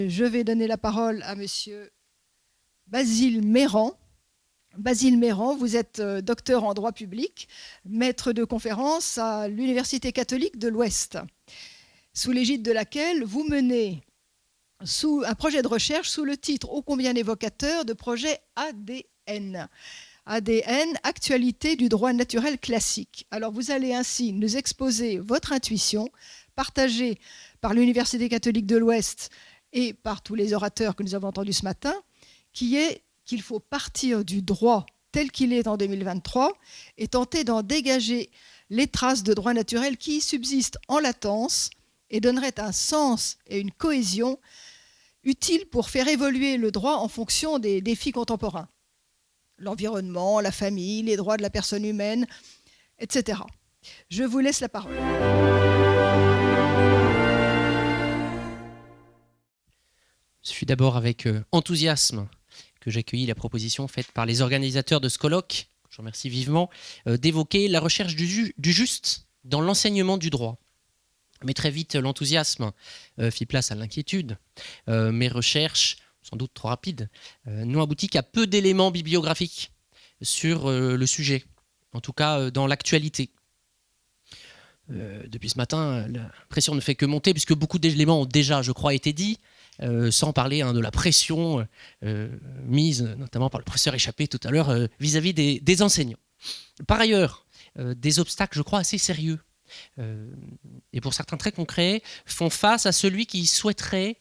Je vais donner la parole à monsieur Basile Méran. Basile Méran, vous êtes docteur en droit public, maître de conférence à l'Université catholique de l'Ouest, sous l'égide de laquelle vous menez un projet de recherche sous le titre ô combien évocateur de projet ADN. ADN, actualité du droit naturel classique. Alors vous allez ainsi nous exposer votre intuition, partagée par l'Université catholique de l'Ouest et par tous les orateurs que nous avons entendus ce matin, qui est qu'il faut partir du droit tel qu'il est en 2023 et tenter d'en dégager les traces de droit naturel qui subsistent en latence et donneraient un sens et une cohésion utiles pour faire évoluer le droit en fonction des défis contemporains. L'environnement, la famille, les droits de la personne humaine, etc. Je vous laisse la parole. Ce fut d'abord avec enthousiasme que j'accueillis la proposition faite par les organisateurs de ce colloque, je remercie vivement, d'évoquer la recherche du juste dans l'enseignement du droit. Mais très vite, l'enthousiasme fit place à l'inquiétude. Mes recherches, sans doute trop rapides, n'ont abouti qu'à peu d'éléments bibliographiques sur le sujet, en tout cas dans l'actualité. Depuis ce matin, la pression ne fait que monter, puisque beaucoup d'éléments ont déjà, je crois, été dits, sans parler de la pression mise notamment par le professeur Échappé tout à l'heure vis-à-vis des enseignants. Par ailleurs, des obstacles, je crois, assez sérieux, et pour certains très concrets, font face à celui qui souhaiterait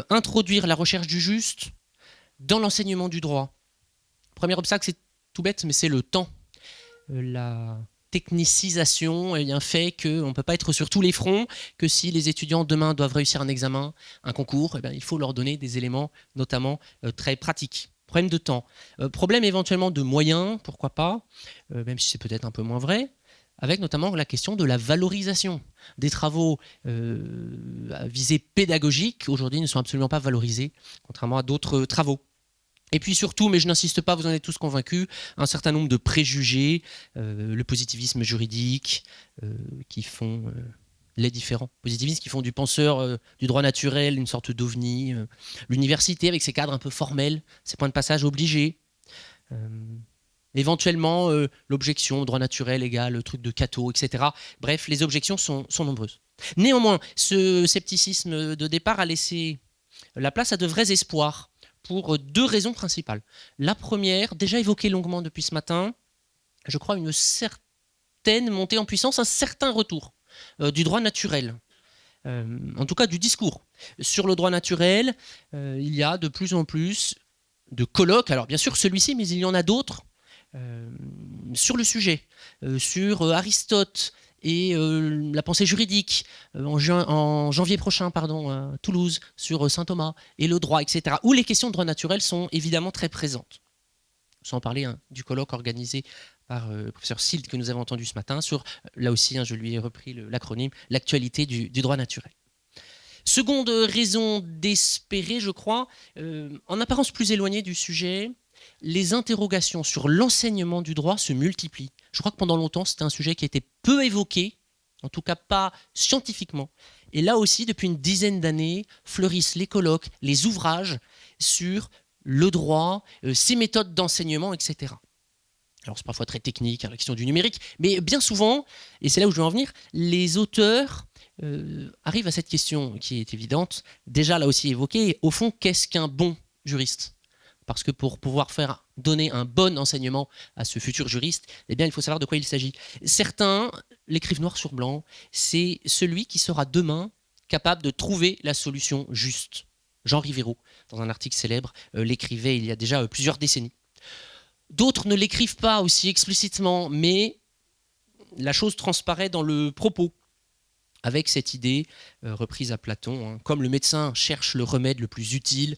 introduire la recherche du juste dans l'enseignement du droit. Premier obstacle, c'est tout bête, mais c'est le temps. La technicisation fait qu'on ne peut pas être sur tous les fronts, que si les étudiants demain doivent réussir un examen, un concours, il faut leur donner des éléments notamment très pratiques. Problème de temps. Problème éventuellement de moyens, pourquoi pas, même si c'est peut-être un peu moins vrai, avec notamment la question de la valorisation. Des travaux à visée pédagogique, aujourd'hui, ne sont absolument pas valorisés, contrairement à d'autres travaux. Et puis surtout, mais je n'insiste pas, vous en êtes tous convaincus, un certain nombre de préjugés, le positivisme juridique, qui font les différents positivismes, qui font du penseur du droit naturel une sorte d'ovni, l'université avec ses cadres un peu formels, ses points de passage obligés, éventuellement l'objection au droit naturel égale le truc de Cato, etc. Bref, les objections sont nombreuses. Néanmoins, ce scepticisme de départ a laissé la place à de vrais espoirs, pour deux raisons principales. La première, déjà évoquée longuement depuis ce matin, je crois une certaine montée en puissance, un certain retour du droit naturel, en tout cas du discours. Sur le droit naturel, il y a de plus en plus de colloques, alors bien sûr celui-ci, mais il y en a d'autres, sur le sujet, sur Aristote, et la pensée juridique en janvier prochain à Toulouse sur saint Thomas et le droit, etc. où les questions de droit naturel sont évidemment très présentes. Sans parler du colloque organisé par le professeur Silt que nous avons entendu ce matin sur, là aussi je lui ai repris l'acronyme, l'actualité du droit naturel. Seconde raison d'espérer, je crois, en apparence plus éloignée du sujet, les interrogations sur l'enseignement du droit se multiplient. Je crois que pendant longtemps, c'était un sujet qui était peu évoqué, en tout cas pas scientifiquement. Et là aussi, depuis une dizaine d'années, fleurissent les colloques, les ouvrages sur le droit, ses méthodes d'enseignement, etc. Alors c'est parfois très technique, la question du numérique, mais bien souvent, et c'est là où je veux en venir, les auteurs arrivent à cette question qui est évidente, déjà là aussi évoquée, au fond, qu'est-ce qu'un bon juriste ? Parce que pour pouvoir donner un bon enseignement à ce futur juriste, il faut savoir de quoi il s'agit. Certains l'écrivent noir sur blanc, c'est celui qui sera demain capable de trouver la solution juste. Jean Rivero, dans un article célèbre, l'écrivait il y a déjà plusieurs décennies. D'autres ne l'écrivent pas aussi explicitement, mais la chose transparaît dans le propos, avec cette idée reprise à Platon, comme le médecin cherche le remède le plus utile,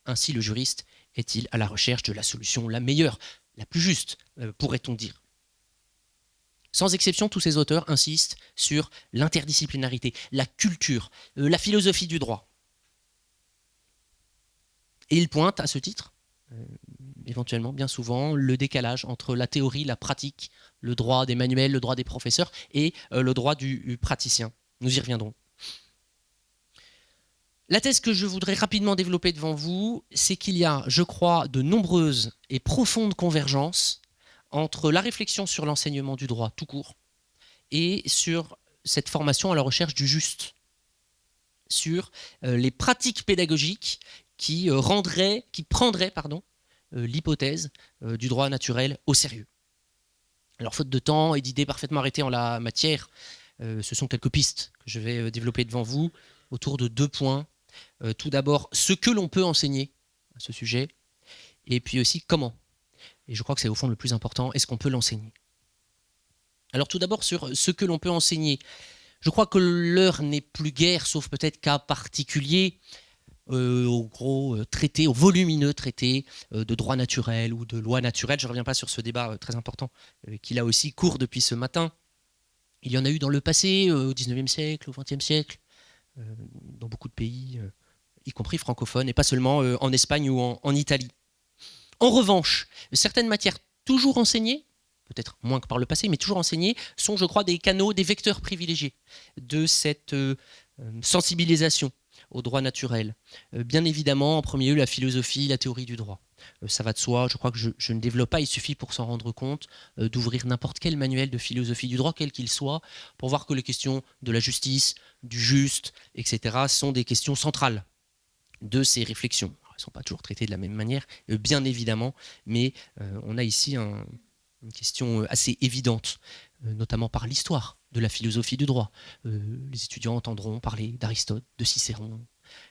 ainsi le juriste est-il à la recherche de la solution la meilleure, la plus juste, pourrait-on dire. Sans exception, tous ces auteurs insistent sur l'interdisciplinarité, la culture, la philosophie du droit. Et ils pointent à ce titre, éventuellement, bien souvent, le décalage entre la théorie, la pratique, le droit des manuels, le droit des professeurs et le droit du praticien. Nous y reviendrons. La thèse que je voudrais rapidement développer devant vous, c'est qu'il y a, je crois, de nombreuses et profondes convergences entre la réflexion sur l'enseignement du droit tout court et sur cette formation à la recherche du juste, sur les pratiques pédagogiques qui prendraient l'hypothèse du droit naturel au sérieux. Alors, faute de temps et d'idées parfaitement arrêtées en la matière, ce sont quelques pistes que je vais développer devant vous autour de 2 points. Tout d'abord, ce que l'on peut enseigner à ce sujet, et puis aussi comment. Et je crois que c'est au fond le plus important, est-ce qu'on peut l'enseigner? Alors tout d'abord, sur ce que l'on peut enseigner, je crois que l'heure n'est plus guère, sauf peut-être cas particulier, aux gros traités, aux volumineux traités de droit naturel ou de loi naturelle. Je ne reviens pas sur ce débat très important qui là aussi court depuis ce matin. Il y en a eu dans le passé, au XIXe siècle, au XXe siècle, dans beaucoup de pays, y compris francophones, et pas seulement en Espagne ou en Italie. En revanche, certaines matières toujours enseignées, peut-être moins que par le passé, mais toujours enseignées, sont, je crois, des canaux, des vecteurs privilégiés de cette sensibilisation au droit naturel. Bien évidemment, en premier lieu, la philosophie, la théorie du droit. Ça va de soi, je crois que je ne développe pas, il suffit pour s'en rendre compte d'ouvrir n'importe quel manuel de philosophie du droit, quel qu'il soit, pour voir que les questions de la justice, du juste, etc., sont des questions centrales de ces réflexions. Alors, elles ne sont pas toujours traitées de la même manière, bien évidemment, mais on a ici une question assez évidente, notamment par l'histoire de la philosophie du droit. Les étudiants entendront parler d'Aristote, de Cicéron,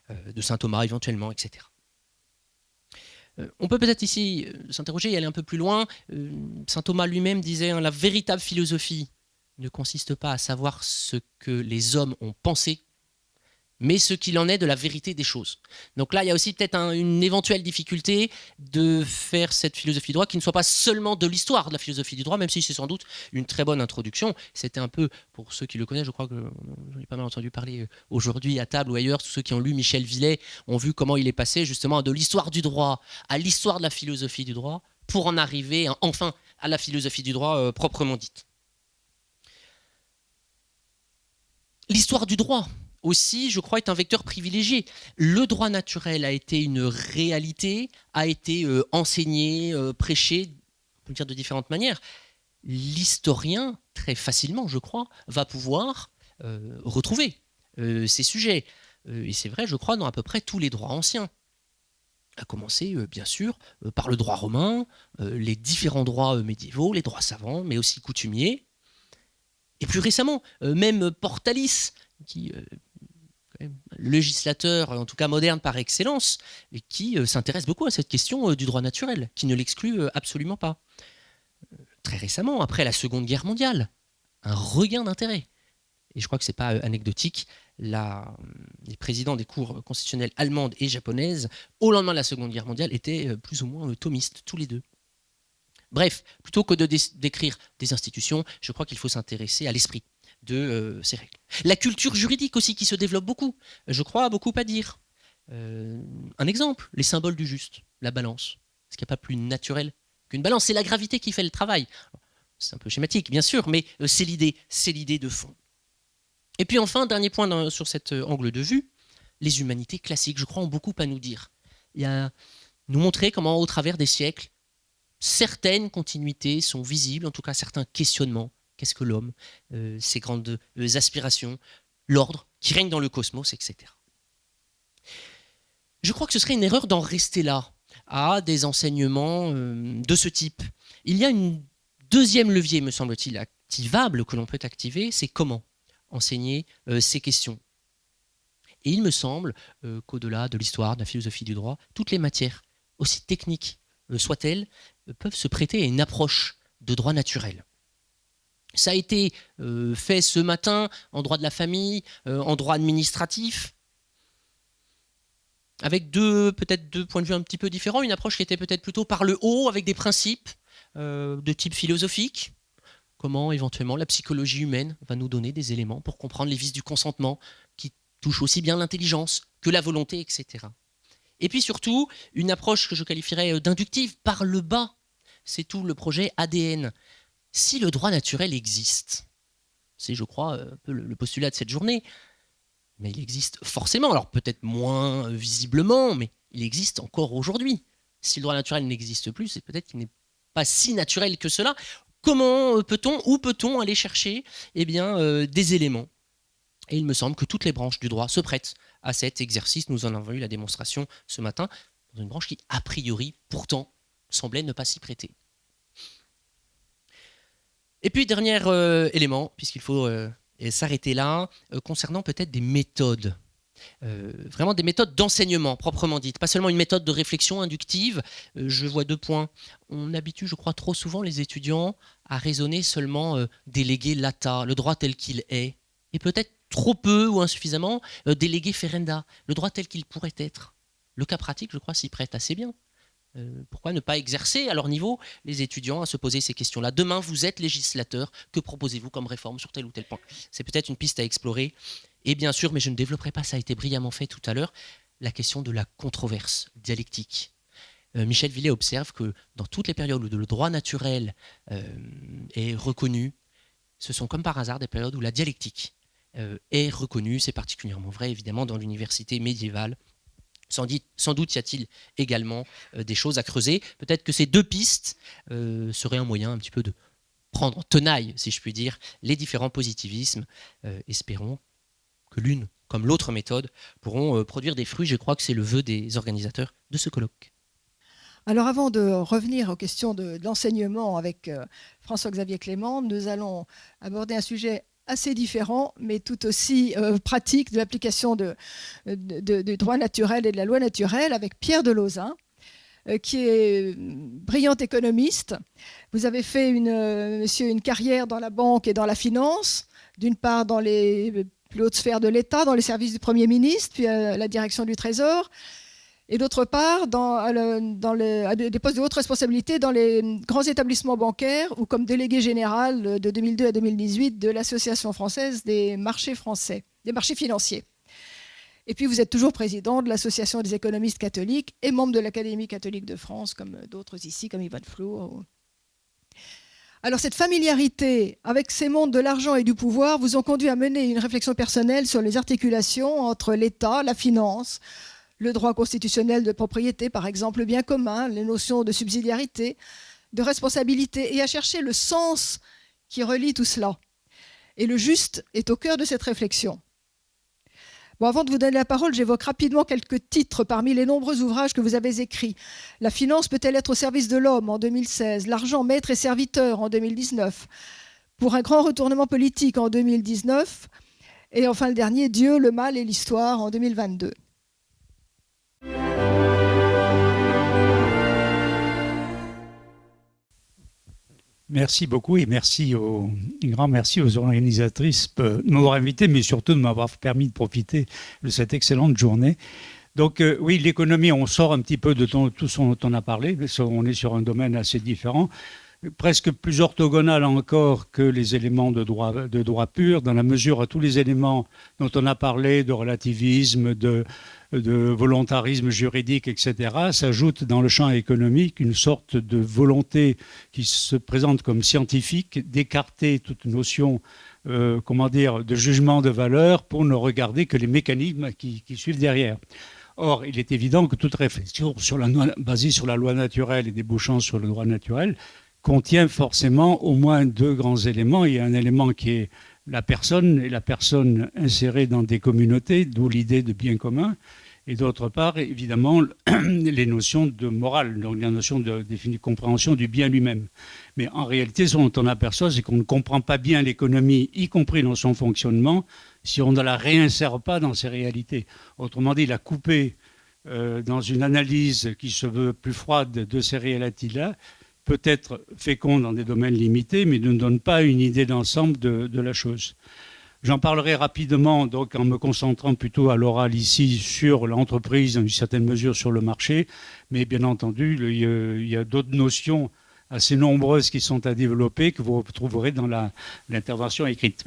de saint Thomas éventuellement, etc. On peut peut-être ici s'interroger et aller un peu plus loin. Saint Thomas lui-même disait la véritable philosophie ne consiste pas à savoir ce que les hommes ont pensé, mais ce qu'il en est de la vérité des choses. Donc là, il y a aussi peut-être une éventuelle difficulté de faire cette philosophie du droit qui ne soit pas seulement de l'histoire de la philosophie du droit, même si c'est sans doute une très bonne introduction. C'était un peu, pour ceux qui le connaissent, je crois que j'en ai pas mal entendu parler aujourd'hui à table ou ailleurs, tous ceux qui ont lu Michel Villet ont vu comment il est passé justement de l'histoire du droit à l'histoire de la philosophie du droit, pour en arriver enfin à la philosophie du droit proprement dite. L'histoire du droit aussi, je crois, est un vecteur privilégié. Le droit naturel a été une réalité, a été enseigné, prêché, on peut le dire de différentes manières. L'historien, très facilement, je crois, va pouvoir retrouver ces sujets. Et c'est vrai, je crois, dans à peu près tous les droits anciens. À commencer, bien sûr, par le droit romain, les différents droits médiévaux, les droits savants, mais aussi coutumiers. Et plus récemment, même Portalis, qui le législateur, en tout cas moderne par excellence, et qui s'intéresse beaucoup à cette question du droit naturel, qui ne l'exclut absolument pas. Très récemment, après la Seconde Guerre mondiale, un regain d'intérêt. Et je crois que ce n'est pas anecdotique, les présidents des cours constitutionnelles allemandes et japonaises, au lendemain de la Seconde Guerre mondiale, étaient plus ou moins thomistes, tous les deux. Bref, plutôt que de décrire des institutions, je crois qu'il faut s'intéresser à l'esprit de ces règles. La culture juridique aussi qui se développe beaucoup, je crois, a beaucoup à dire. Un exemple, les symboles du juste, la balance. Est-ce qu'il n'y a pas plus naturel qu'une balance? C'est la gravité qui fait le travail. C'est un peu schématique, bien sûr, mais c'est l'idée de fond. Et puis enfin, dernier point sur cet angle de vue, les humanités classiques, je crois, ont beaucoup à nous dire. Il y a nous montrer comment, au travers des siècles, certaines continuités sont visibles, en tout cas certains questionnements. Qu'est-ce que l'homme, ses grandes aspirations, l'ordre qui règne dans le cosmos, etc. Je crois que ce serait une erreur d'en rester là, à des enseignements de ce type. Il y a un deuxième levier, me semble-t-il, activable, que l'on peut activer, c'est comment enseigner ces questions. Et il me semble qu'au-delà de l'histoire, de la philosophie du droit, toutes les matières, aussi techniques soient-elles, peuvent se prêter à une approche de droit naturel. Ça a été fait ce matin en droit de la famille, en droit administratif, avec peut-être deux points de vue un petit peu différents. Une approche qui était peut-être plutôt par le haut, avec des principes de type philosophique. Comment éventuellement la psychologie humaine va nous donner des éléments pour comprendre les vices du consentement qui touchent aussi bien l'intelligence que la volonté, etc. Et puis surtout, une approche que je qualifierais d'inductive, par le bas. C'est tout le projet ADN. Si le droit naturel existe, c'est, je crois, un peu le postulat de cette journée, Mais il existe forcément, alors peut-être moins visiblement, mais il existe encore aujourd'hui. Si le droit naturel n'existe plus, c'est peut-être qu'il n'est pas si naturel que cela. Comment où peut-on aller chercher des éléments? Et il me semble que toutes les branches du droit se prêtent à cet exercice. Nous en avons eu la démonstration ce matin, dans une branche qui, a priori, pourtant, semblait ne pas s'y prêter. Et puis, dernier élément, puisqu'il faut s'arrêter là, concernant peut-être des méthodes. Vraiment des méthodes d'enseignement proprement dites, pas seulement une méthode de réflexion inductive. Je vois 2 points. On habitue, je crois, trop souvent les étudiants à raisonner seulement délégué lata, le droit tel qu'il est, et peut-être trop peu ou insuffisamment délégué ferenda, le droit tel qu'il pourrait être. Le cas pratique, je crois, s'y prête assez bien. Pourquoi ne pas exercer à leur niveau les étudiants à se poser ces questions-là? Demain, vous êtes législateur, que proposez-vous comme réforme sur tel ou tel point? C'est peut-être une piste à explorer. Et bien sûr, mais je ne développerai pas, ça a été brillamment fait tout à l'heure, la question de la controverse dialectique. Michel Villet observe que dans toutes les périodes où le droit naturel est reconnu, ce sont comme par hasard des périodes où la dialectique est reconnue. C'est particulièrement vrai évidemment dans l'université médiévale. Sans doute y a-t-il également des choses à creuser. Peut-être que ces 2 pistes seraient un moyen un petit peu de prendre en tenaille, si je puis dire, les différents positivismes. Espérons que l'une comme l'autre méthode pourront produire des fruits. Je crois que c'est le vœu des organisateurs de ce colloque. Alors avant de revenir aux questions de l'enseignement avec François-Xavier Clément, nous allons aborder un sujet assez différent, mais tout aussi pratique de l'application du droit naturel et de la loi naturelle avec Pierre Delauzin, qui est brillant économiste. Vous avez fait monsieur, une carrière dans la banque et dans la finance, d'une part dans les plus hautes sphères de l'État, dans les services du Premier ministre, puis à la direction du Trésor, et d'autre part à des postes de haute responsabilité dans les grands établissements bancaires ou comme délégué général de 2002 à 2018 de l'Association française des marchés français, des marchés financiers. Et puis vous êtes toujours président de l'Association des économistes catholiques et membre de l'Académie catholique de France, comme d'autres ici, comme Yvonne Flour. Alors cette familiarité avec ces mondes de l'argent et du pouvoir vous ont conduit à mener une réflexion personnelle sur les articulations entre l'État, la finance, le droit constitutionnel de propriété, par exemple, le bien commun, les notions de subsidiarité, de responsabilité, et à chercher le sens qui relie tout cela. Et le juste est au cœur de cette réflexion. Bon, avant de vous donner la parole, j'évoque rapidement quelques titres parmi les nombreux ouvrages que vous avez écrits. La finance peut-elle être au service de l'homme en 2016, L'argent maître et serviteur en 2019, Pour un grand retournement politique en 2019, et enfin le dernier, Dieu, le mal et l'histoire en 2022. Merci beaucoup et un grand merci aux organisatrices de m'avoir invité, mais surtout de m'avoir permis de profiter de cette excellente journée. Donc oui, l'économie, on sort un petit peu de tout ce dont on a parlé, on est sur un domaine assez différent, presque plus orthogonal encore que les éléments de droit pur, dans la mesure où tous les éléments dont on a parlé, de relativisme, de volontarisme juridique, etc., s'ajoute dans le champ économique une sorte de volonté qui se présente comme scientifique d'écarter toute notion de jugement de valeur pour ne regarder que les mécanismes qui suivent derrière. Or, il est évident que toute réflexion basée sur la loi naturelle et débouchant sur le droit naturel contient forcément au moins 2 grands éléments. Il y a un élément qui est la personne et la personne insérée dans des communautés, d'où l'idée de bien commun. Et d'autre part, évidemment, les notions de morale, donc la notion de compréhension du bien lui-même. Mais en réalité, ce dont on aperçoit, c'est qu'on ne comprend pas bien l'économie, y compris dans son fonctionnement, si on ne la réinsère pas dans ses réalités. Autrement dit, la couper dans une analyse qui se veut plus froide de ces réalités-là, peut être féconde dans des domaines limités, mais ne donne pas une idée d'ensemble de la chose. J'en parlerai rapidement, donc en me concentrant plutôt à l'oral ici sur l'entreprise, dans une certaine mesure sur le marché, mais bien entendu, il y a d'autres notions assez nombreuses qui sont à développer, que vous retrouverez dans l'intervention écrite.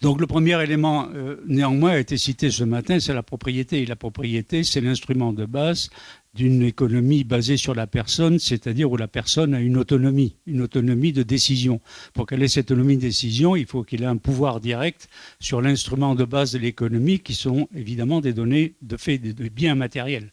Donc le premier élément, néanmoins, a été cité ce matin, c'est la propriété. Et la propriété, c'est l'instrument de base d'une économie basée sur la personne, c'est-à-dire où la personne a une autonomie de décision. Pour qu'elle ait cette autonomie de décision, il faut qu'il ait un pouvoir direct sur l'instrument de base de l'économie, qui sont évidemment des données de fait, de biens matériels.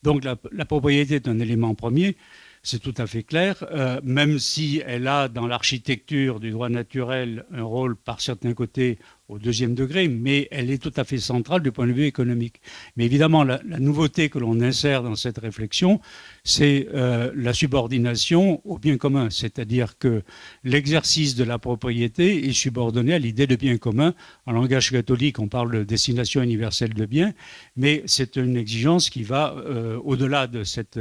Donc la propriété est un élément premier, c'est tout à fait clair, même si elle a dans l'architecture du droit naturel un rôle par certains côtés au deuxième degré, mais elle est tout à fait centrale du point de vue économique. Mais évidemment, la nouveauté que l'on insère dans cette réflexion, c'est la subordination au bien commun, c'est-à-dire que l'exercice de la propriété est subordonné à l'idée de bien commun. En langage catholique, on parle de destination universelle de biens, mais c'est une exigence qui va au-delà de cette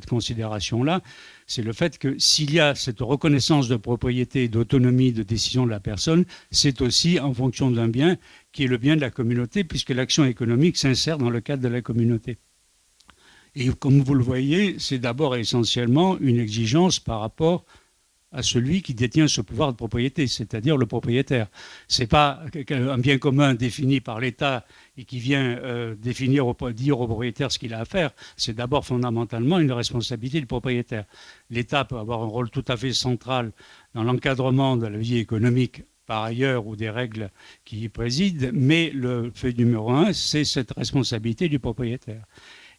considération-là. C'est le fait que s'il y a cette reconnaissance de propriété, d'autonomie, de décision de la personne, c'est aussi en fonction d'un bien qui est le bien de la communauté, puisque l'action économique s'insère dans le cadre de la communauté. Et comme vous le voyez, c'est d'abord essentiellement une exigence par rapport à celui qui détient ce pouvoir de propriété, c'est-à-dire le propriétaire. Ce n'est pas un bien commun défini par l'État et qui vient dire au propriétaire ce qu'il a à faire. C'est d'abord fondamentalement une responsabilité du propriétaire. L'État peut avoir un rôle tout à fait central dans l'encadrement de la vie économique par ailleurs ou des règles qui y président, mais le fait numéro un, c'est cette responsabilité du propriétaire.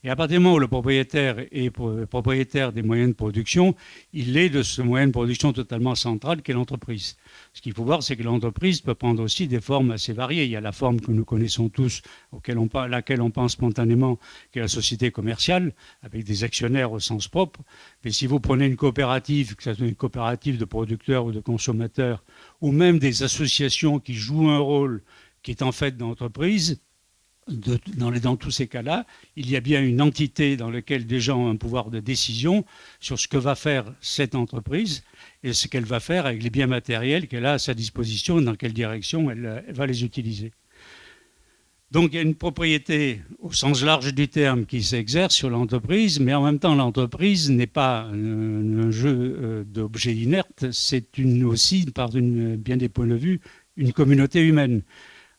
Et à partir du moment où le propriétaire est propriétaire des moyens de production, il est de ce moyen de production totalement central qu'est l'entreprise. Ce qu'il faut voir, c'est que l'entreprise peut prendre aussi des formes assez variées. Il y a la forme que nous connaissons tous, à laquelle on pense spontanément, qui est la société commerciale, avec des actionnaires au sens propre. Mais si vous prenez une coopérative, que ce soit une coopérative de producteurs ou de consommateurs, ou même des associations qui jouent un rôle qui est en fait d'entreprise, dans tous ces cas-là, il y a bien une entité dans laquelle des gens ont un pouvoir de décision sur ce que va faire cette entreprise et ce qu'elle va faire avec les biens matériels qu'elle a à sa disposition et dans quelle direction elle va les utiliser. Donc il y a une propriété au sens large du terme qui s'exerce sur l'entreprise, mais en même temps l'entreprise n'est pas un jeu d'objets inertes, c'est aussi, par bien des points de vue, une communauté humaine.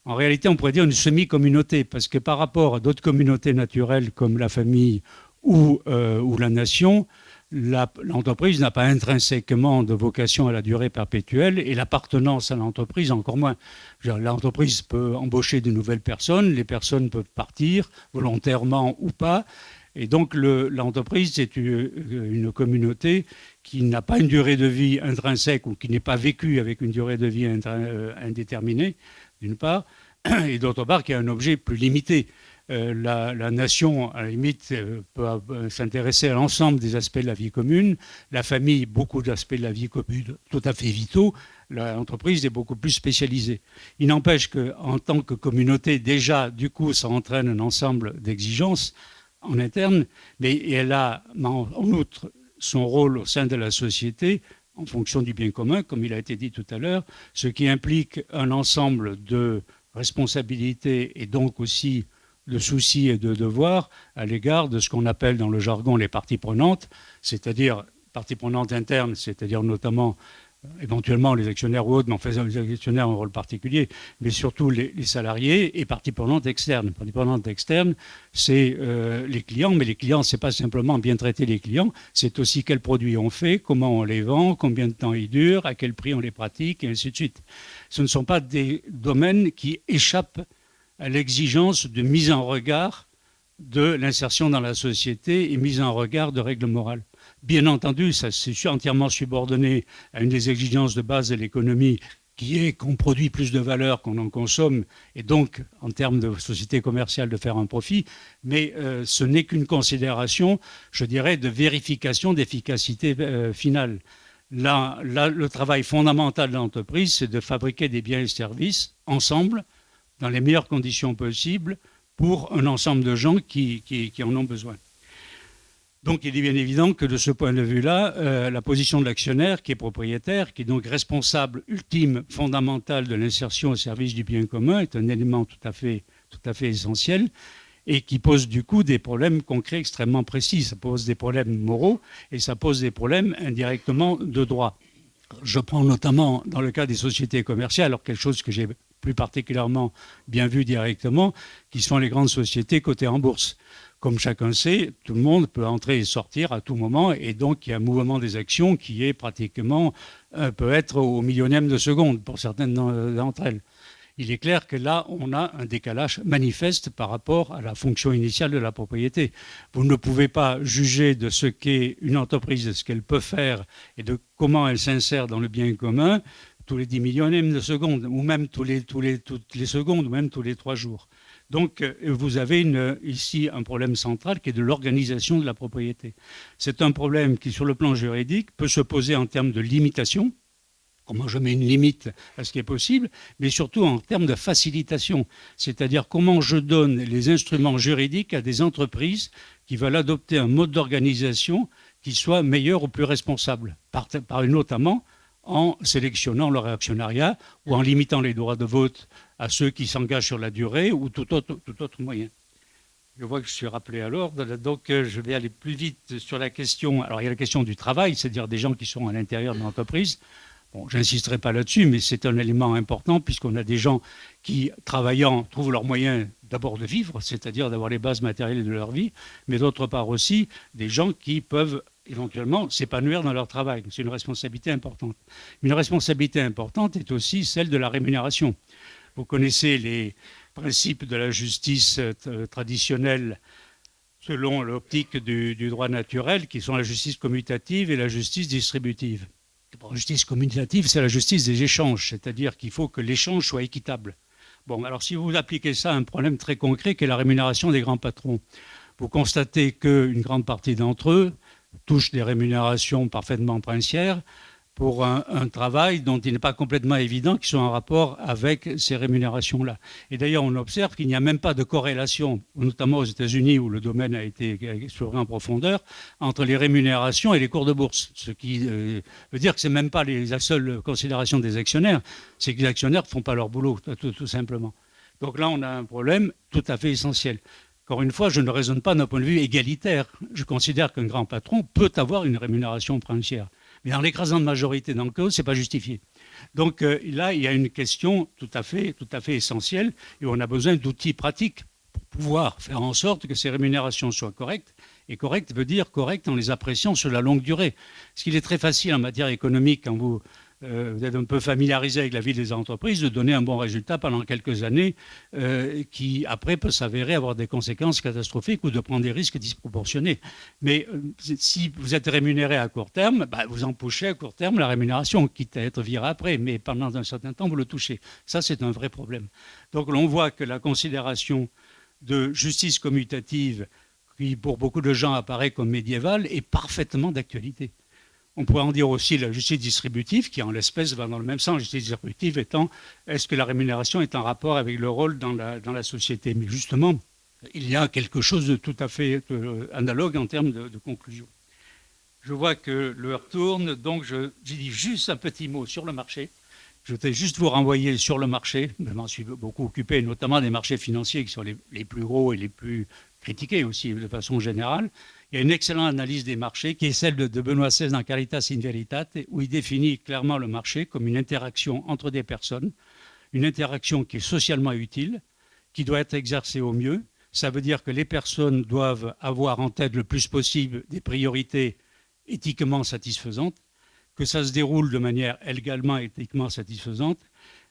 En réalité, on pourrait dire une semi-communauté, parce que par rapport à d'autres communautés naturelles comme la famille ou la nation, l'entreprise n'a pas intrinsèquement de vocation à la durée perpétuelle et l'appartenance à l'entreprise encore moins. L'entreprise peut embaucher de nouvelles personnes, les personnes peuvent partir volontairement ou pas, et donc l'entreprise c'est une communauté qui n'a pas une durée de vie intrinsèque ou qui n'est pas vécue avec une durée de vie indéterminée, d'une part, et d'autre part qui a un objet plus limité. La nation, à la limite, peut s'intéresser à l'ensemble des aspects de la vie commune. La famille, beaucoup d'aspects de la vie commune tout à fait vitaux. L'entreprise est beaucoup plus spécialisée. Il n'empêche qu'en tant que communauté, déjà, du coup, ça entraîne un ensemble d'exigences en interne, mais elle a en outre son rôle au sein de la société en fonction du bien commun, comme il a été dit tout à l'heure, ce qui implique un ensemble de responsabilités et donc aussi de soucis et de devoirs à l'égard de ce qu'on appelle dans le jargon les parties prenantes, c'est-à-dire parties prenantes internes, c'est-à-dire notamment éventuellement les actionnaires ou autres, mais en faisant les actionnaires ont un rôle particulier, mais surtout les salariés et parties prenantes externes. Parties prenantes externes, c'est les clients, mais les clients, c'est pas simplement bien traiter les clients, c'est aussi quels produits on fait, comment on les vend, combien de temps ils durent, à quel prix on les pratique, et ainsi de suite. Ce ne sont pas des domaines qui échappent à l'exigence de mise en regard de l'insertion dans la société et mise en regard de règles morales. Bien entendu, ça c'est entièrement subordonné à une des exigences de base de l'économie qui est qu'on produit plus de valeur qu'on en consomme et donc en termes de société commerciale de faire un profit, mais ce n'est qu'une considération, je dirais, de vérification d'efficacité finale. Là, le travail fondamental de l'entreprise, c'est de fabriquer des biens et services ensemble, dans les meilleures conditions possibles, pour un ensemble de gens qui en ont besoin. Donc il est bien évident que de ce point de vue-là, la position de l'actionnaire qui est propriétaire, qui est donc responsable ultime, fondamental de l'insertion au service du bien commun, est un élément tout à fait essentiel et qui pose du coup des problèmes concrets extrêmement précis. Ça pose des problèmes moraux et ça pose des problèmes indirectement de droit. Je prends notamment dans le cas des sociétés commerciales, alors quelque chose que j'ai plus particulièrement bien vu directement, qui sont les grandes sociétés cotées en bourse. comme chacun sait, tout le monde peut entrer et sortir à tout moment, et donc il y a un mouvement des actions qui est pratiquement, peut être au millionième de seconde pour certaines d'entre elles. Il est clair que là, on a un décalage manifeste par rapport à la fonction initiale de la propriété. Vous ne pouvez pas juger de ce qu'est une entreprise, de ce qu'elle peut faire et de comment elle s'insère dans le bien commun tous les 10 millionièmes de seconde, ou même toutes les secondes, ou même tous les 3 jours. Donc, vous avez ici un problème central qui est de l'organisation de la propriété. C'est un problème qui, sur le plan juridique, peut se poser en termes de limitation. Comment je mets une limite à ce qui est possible, mais surtout en termes de facilitation, c'est-à-dire comment je donne les instruments juridiques à des entreprises qui veulent adopter un mode d'organisation qui soit meilleur ou plus responsable, notamment en sélectionnant leur actionnariat ou en limitant les droits de vote à ceux qui s'engagent sur la durée ou tout autre moyen. Je vois que je suis rappelé à l'ordre, donc je vais aller plus vite sur la question. Alors il y a la question du travail, c'est-à-dire des gens qui sont à l'intérieur de l'entreprise. Bon, je n'insisterai pas là-dessus, mais c'est un élément important puisqu'on a des gens qui, travaillant, trouvent leurs moyens d'abord de vivre, c'est-à-dire d'avoir les bases matérielles de leur vie, mais d'autre part aussi des gens qui peuvent éventuellement s'épanouir dans leur travail. C'est une responsabilité importante. Une responsabilité importante est aussi celle de la rémunération. Vous connaissez les principes de la justice traditionnelle selon l'optique du droit naturel, qui sont la justice commutative et la justice distributive. La justice commutative, c'est la justice des échanges, c'est-à-dire qu'il faut que l'échange soit équitable. Bon, alors si vous appliquez ça à un problème très concret qui est la rémunération des grands patrons, vous constatez qu'une grande partie d'entre eux touchent des rémunérations parfaitement princières pour un travail dont il n'est pas complètement évident qu'ils soient en rapport avec ces rémunérations-là. Et d'ailleurs, on observe qu'il n'y a même pas de corrélation, notamment aux États-Unis où le domaine a été exploré en profondeur, entre les rémunérations et les cours de bourse. Ce qui veut dire que ce n'est même pas la seule considération des actionnaires, c'est que les actionnaires ne font pas leur boulot, tout simplement. Donc là, on a un problème tout à fait essentiel. Encore une fois, je ne raisonne pas d'un point de vue égalitaire. Je considère qu'un grand patron peut avoir une rémunération princière. Mais dans l'écrasante majorité d'entre eux, ce n'est pas justifié. Donc là, il y a une question tout à fait essentielle et on a besoin d'outils pratiques pour pouvoir faire en sorte que ces rémunérations soient correctes. Et correct veut dire correct en les appréciant sur la longue durée. Ce qu'il est très facile en matière économique, quand vous êtes un peu familiarisé avec la vie des entreprises, de donner un bon résultat pendant quelques années qui, après, peut s'avérer avoir des conséquences catastrophiques ou de prendre des risques disproportionnés. Mais si vous êtes rémunéré à court terme, vous empochez à court terme la rémunération, quitte à être viré après, mais pendant un certain temps, vous le touchez. Ça, c'est un vrai problème. Donc, l'on voit que la considération de justice commutative, qui pour beaucoup de gens apparaît comme médiévale, est parfaitement d'actualité. On pourrait en dire aussi la justice distributive, qui en l'espèce va dans le même sens. La justice distributive étant, est-ce que la rémunération est en rapport avec le rôle dans la société? Mais justement, il y a quelque chose de tout à fait analogue en termes de conclusion. Je vois que l'heure tourne, donc je dis juste un petit mot sur le marché. Je voudrais juste vous renvoyer sur le marché. Je m'en suis beaucoup occupé, notamment des marchés financiers qui sont les plus gros et les plus critiqués aussi de façon générale. Il y a une excellente analyse des marchés qui est celle de Benoît XVI dans Caritas in Veritate, où il définit clairement le marché comme une interaction entre des personnes, une interaction qui est socialement utile, qui doit être exercée au mieux. Ça veut dire que les personnes doivent avoir en tête le plus possible des priorités éthiquement satisfaisantes, que ça se déroule de manière également éthiquement satisfaisante,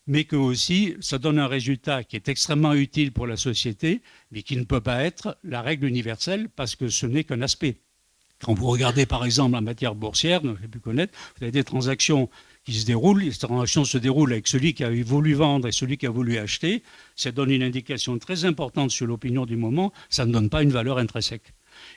mais que aussi ça donne un résultat qui est extrêmement utile pour la société, mais qui ne peut pas être la règle universelle parce que ce n'est qu'un aspect. Quand vous regardez par exemple en matière boursière, dont j'ai pu connaître, vous avez des transactions qui se déroulent, les transactions se déroulent avec celui qui a voulu vendre et celui qui a voulu acheter, ça donne une indication très importante sur l'opinion du moment, ça ne donne pas une valeur intrinsèque.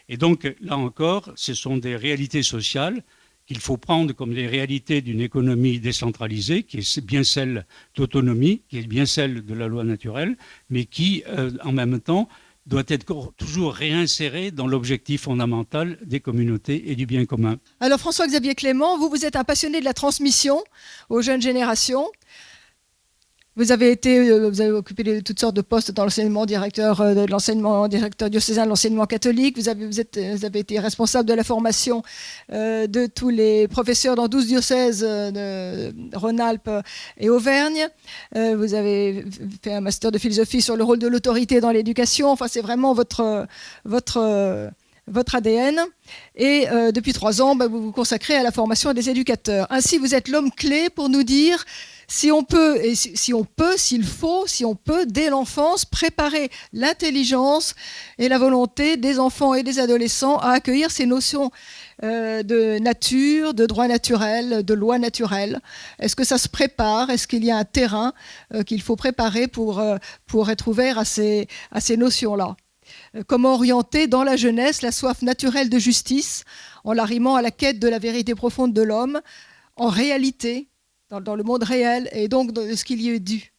Et donc là encore, ce sont des réalités sociales qu'il faut prendre comme les réalités d'une économie décentralisée, qui est bien celle d'autonomie, qui est bien celle de la loi naturelle, mais qui, en même temps, doit être toujours réinsérée dans l'objectif fondamental des communautés et du bien commun. Alors François-Xavier Clément, vous êtes un passionné de la transmission aux jeunes générations. Vous avez occupé toutes sortes de postes dans l'enseignement, directeur de l'enseignement, directeur diocésain de l'enseignement catholique. Vous avez été responsable de la formation de tous les professeurs dans 12 diocèses de Rhône-Alpes et Auvergne. Vous avez fait un master de philosophie sur le rôle de l'autorité dans l'éducation. Enfin, c'est vraiment votre ADN. Et depuis 3 ans, vous vous consacrez à la formation des éducateurs. Ainsi, vous êtes l'homme clé pour nous dire si on peut, s'il faut, dès l'enfance, préparer l'intelligence et la volonté des enfants et des adolescents à accueillir ces notions de nature, de droit naturel, de loi naturelle. Est-ce que ça se prépare? Est-ce qu'il y a un terrain qu'il faut préparer pour être ouvert à ces notions-là? Comment orienter dans la jeunesse la soif naturelle de justice en l'arrimant à la quête de la vérité profonde de l'homme, en réalité, dans le monde réel, et donc de ce qu'il y est dû.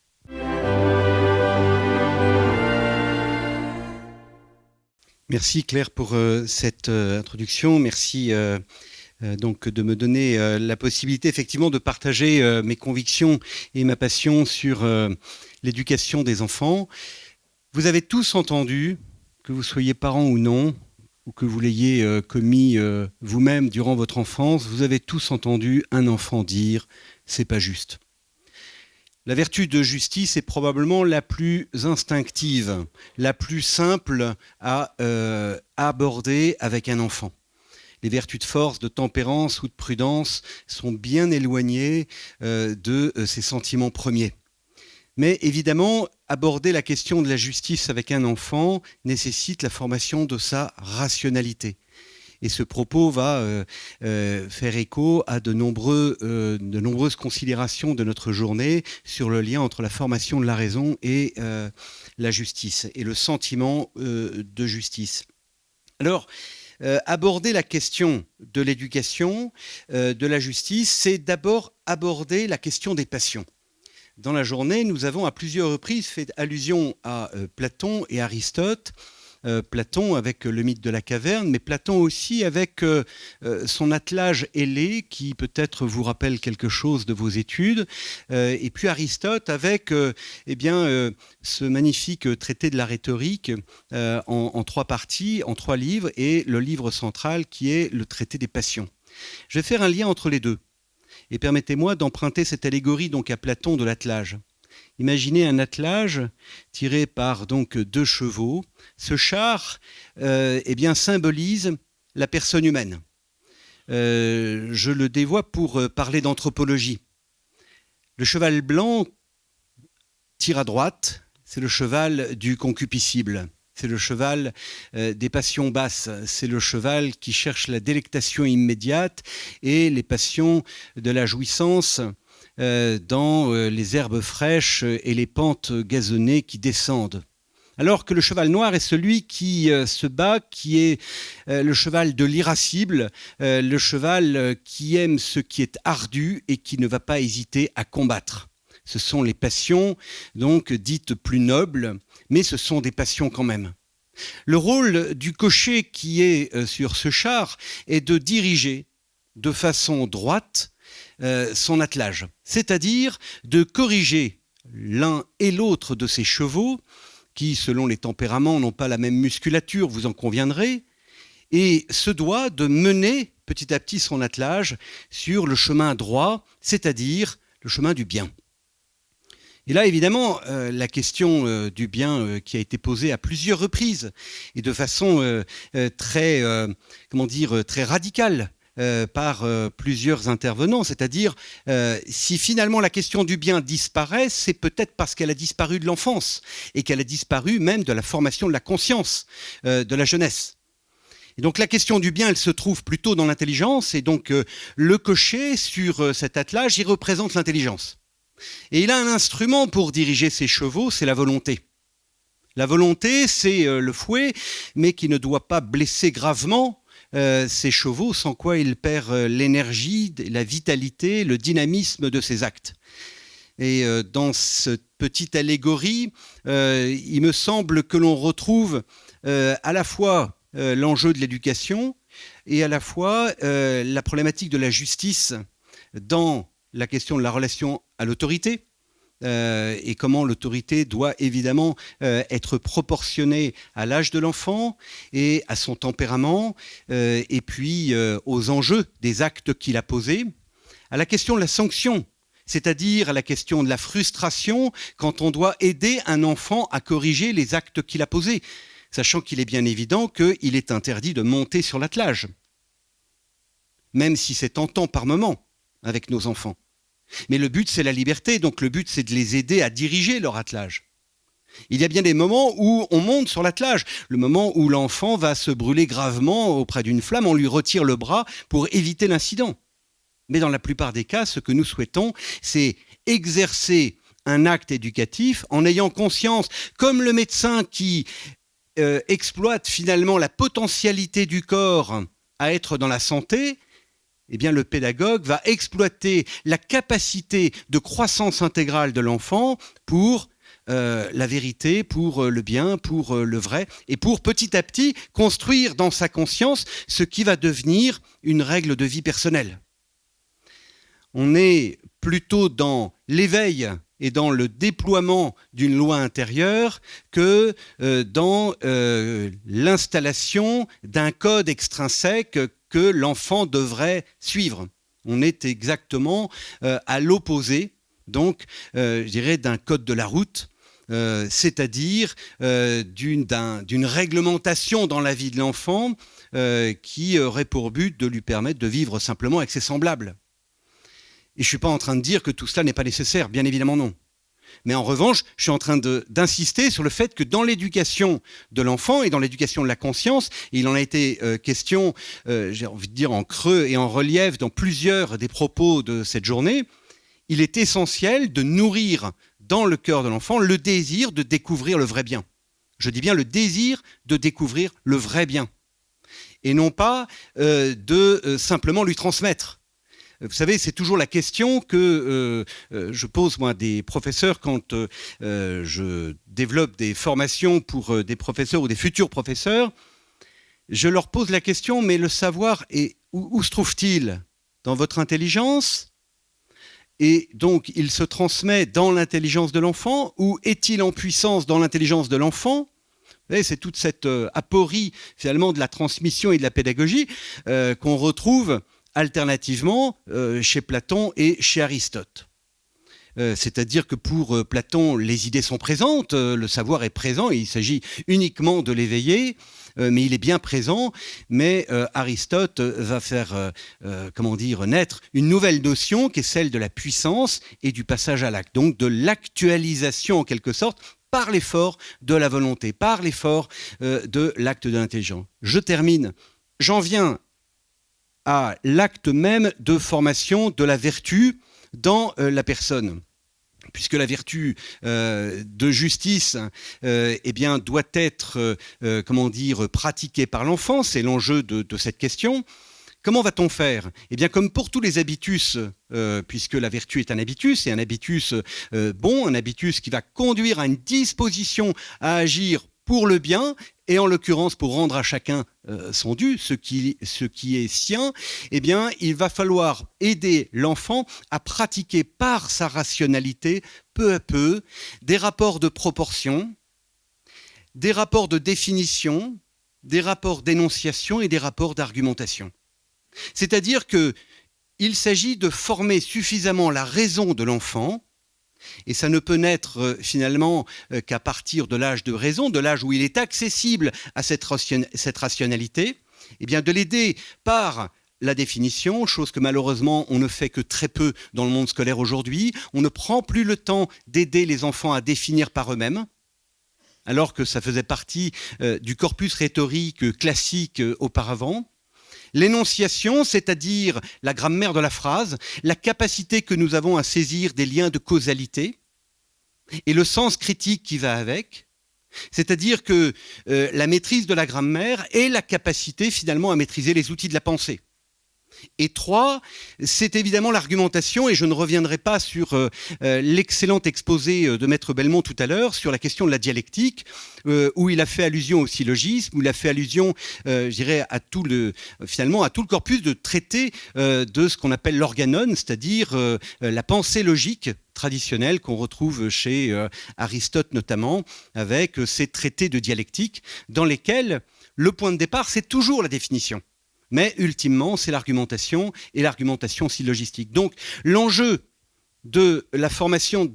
Merci Claire pour cette introduction. Merci donc de me donner la possibilité effectivement de partager mes convictions et ma passion sur l'éducation des enfants. Vous avez tous entendu, que vous soyez parents ou non, ou que vous l'ayez commis vous-même durant votre enfance, vous avez tous entendu un enfant dire « c'est pas juste ». La vertu de justice est probablement la plus instinctive, la plus simple à aborder avec un enfant. Les vertus de force, de tempérance ou de prudence sont bien éloignées de ces sentiments premiers. Mais évidemment, aborder la question de la justice avec un enfant nécessite la formation de sa rationalité. Et ce propos va faire écho à de nombreuses considérations de notre journée sur le lien entre la formation de la raison et la justice, et le sentiment de justice. Alors, aborder la question de l'éducation, de la justice, c'est d'abord aborder la question des passions. Dans la journée, nous avons à plusieurs reprises fait allusion à Platon et Aristote. Platon avec le mythe de la caverne, mais Platon aussi avec son attelage ailé, qui peut-être vous rappelle quelque chose de vos études, et puis Aristote avec ce magnifique traité de la rhétorique en 3 parties, en 3 livres, et le livre central qui est le traité des passions. Je vais faire un lien entre les deux. Et permettez-moi d'emprunter cette allégorie donc à Platon de l'attelage. Imaginez un attelage tiré par donc 2 chevaux. Ce char symbolise la personne humaine. Je le dévoie pour parler d'anthropologie. Le cheval blanc tire à droite, c'est le cheval du concupiscible. C'est le cheval des passions basses, c'est le cheval qui cherche la délectation immédiate et les passions de la jouissance dans les herbes fraîches et les pentes gazonnées qui descendent. Alors que le cheval noir est celui qui se bat, qui est le cheval de l'irascible, le cheval qui aime ce qui est ardu et qui ne va pas hésiter à combattre. Ce sont les passions, donc dites plus nobles, mais ce sont des passions quand même. Le rôle du cocher qui est sur ce char est de diriger de façon droite son attelage, c'est-à-dire de corriger l'un et l'autre de ses chevaux, qui, selon les tempéraments, n'ont pas la même musculature, vous en conviendrez, et se doit de mener petit à petit son attelage sur le chemin droit, c'est-à-dire le chemin du bien. Et là, évidemment, la question du bien qui a été posée à plusieurs reprises et de façon très radicale par plusieurs intervenants, c'est-à-dire si finalement la question du bien disparaît, c'est peut-être parce qu'elle a disparu de l'enfance et qu'elle a disparu même de la formation de la conscience de la jeunesse. Et donc la question du bien, elle se trouve plutôt dans l'intelligence, et donc le cocher sur cet attelage, il représente l'intelligence. Et il a un instrument pour diriger ses chevaux, c'est la volonté. La volonté, c'est le fouet, mais qui ne doit pas blesser gravement ses chevaux, sans quoi il perd l'énergie, la vitalité, le dynamisme de ses actes. Et dans cette petite allégorie, il me semble que l'on retrouve à la fois l'enjeu de l'éducation et à la fois la problématique de la justice dans la question de la relation à l'autorité, et comment l'autorité doit évidemment être proportionnée à l'âge de l'enfant et à son tempérament, et puis aux enjeux des actes qu'il a posés, à la question de la sanction, c'est-à-dire à la question de la frustration quand on doit aider un enfant à corriger les actes qu'il a posés, sachant qu'il est bien évident qu'il est interdit de monter sur l'attelage, même si c'est tentant par moment avec nos enfants. Mais le but, c'est la liberté, donc le but, c'est de les aider à diriger leur attelage. Il y a bien des moments où on monte sur l'attelage, le moment où l'enfant va se brûler gravement auprès d'une flamme, on lui retire le bras pour éviter l'incident. Mais dans la plupart des cas, ce que nous souhaitons, c'est exercer un acte éducatif en ayant conscience, comme le médecin qui exploite finalement la potentialité du corps à être dans la santé, eh bien le pédagogue va exploiter la capacité de croissance intégrale de l'enfant pour la vérité, pour le bien, pour le vrai, et pour petit à petit construire dans sa conscience ce qui va devenir une règle de vie personnelle. On est plutôt dans l'éveil et dans le déploiement d'une loi intérieure que dans l'installation d'un code extrinsèque que l'enfant devrait suivre. On est exactement à l'opposé, donc, je dirais, d'un code de la route, c'est-à-dire d'une réglementation dans la vie de l'enfant qui aurait pour but de lui permettre de vivre simplement avec ses semblables. Et je ne suis pas en train de dire que tout cela n'est pas nécessaire, bien évidemment non. Mais en revanche, je suis en train d'insister sur le fait que dans l'éducation de l'enfant et dans l'éducation de la conscience, et il en a été question, j'ai envie de dire en creux et en relief dans plusieurs des propos de cette journée, il est essentiel de nourrir dans le cœur de l'enfant le désir de découvrir le vrai bien. Je dis bien le désir de découvrir le vrai bien. Et non pas de simplement lui transmettre. Vous savez, c'est toujours la question que je pose moi des professeurs quand je développe des formations pour des professeurs ou des futurs professeurs. Je leur pose la question, mais le savoir, où se trouve-t-il? Dans votre intelligence? Et donc, il se transmet dans l'intelligence de l'enfant, ou est-il en puissance dans l'intelligence de l'enfant? C'est toute cette aporie finalement de la transmission et de la pédagogie qu'on retrouve alternativement chez Platon et chez Aristote. C'est-à-dire que pour Platon, les idées sont présentes, le savoir est présent, il s'agit uniquement de l'éveiller, mais il est bien présent, mais Aristote va faire naître une nouvelle notion qui est celle de la puissance et du passage à l'acte, donc de l'actualisation en quelque sorte par l'effort de la volonté, par l'effort de l'acte de l'intelligence. Je termine, j'en viens à l'acte même de formation de la vertu dans la personne. Puisque la vertu de justice doit être pratiquée par l'enfant, c'est l'enjeu de cette question. Comment va-t-on faire? Eh bien, comme pour tous les habitus, puisque la vertu est un habitus, et un habitus bon, un habitus qui va conduire à une disposition à agir pour le bien, et en l'occurrence pour rendre à chacun son dû, ce qui est sien, eh bien, il va falloir aider l'enfant à pratiquer par sa rationalité, peu à peu, des rapports de proportion, des rapports de définition, des rapports d'énonciation et des rapports d'argumentation. C'est-à-dire qu'il s'agit de former suffisamment la raison de l'enfant. Et ça ne peut naître finalement qu'à partir de l'âge de raison, de l'âge où il est accessible à cette rationalité, eh bien de l'aider par la définition, chose que malheureusement on ne fait que très peu dans le monde scolaire aujourd'hui. On ne prend plus le temps d'aider les enfants à définir par eux-mêmes, alors que ça faisait partie du corpus rhétorique classique auparavant. L'énonciation, c'est-à-dire la grammaire de la phrase, la capacité que nous avons à saisir des liens de causalité et le sens critique qui va avec, c'est-à-dire que la maîtrise de la grammaire est la capacité finalement à maîtriser les outils de la pensée. Et 3, c'est évidemment l'argumentation, et je ne reviendrai pas sur l'excellent exposé de Maître Belmont tout à l'heure, sur la question de la dialectique, où il a fait allusion au syllogisme, où il a fait allusion, je dirais, à tout le corpus de traités de ce qu'on appelle l'organon, c'est-à-dire la pensée logique traditionnelle qu'on retrouve chez Aristote notamment, avec ses traités de dialectique, dans lesquels le point de départ, c'est toujours la définition. Mais ultimement, c'est l'argumentation, et l'argumentation syllogistique. Donc, l'enjeu de la formation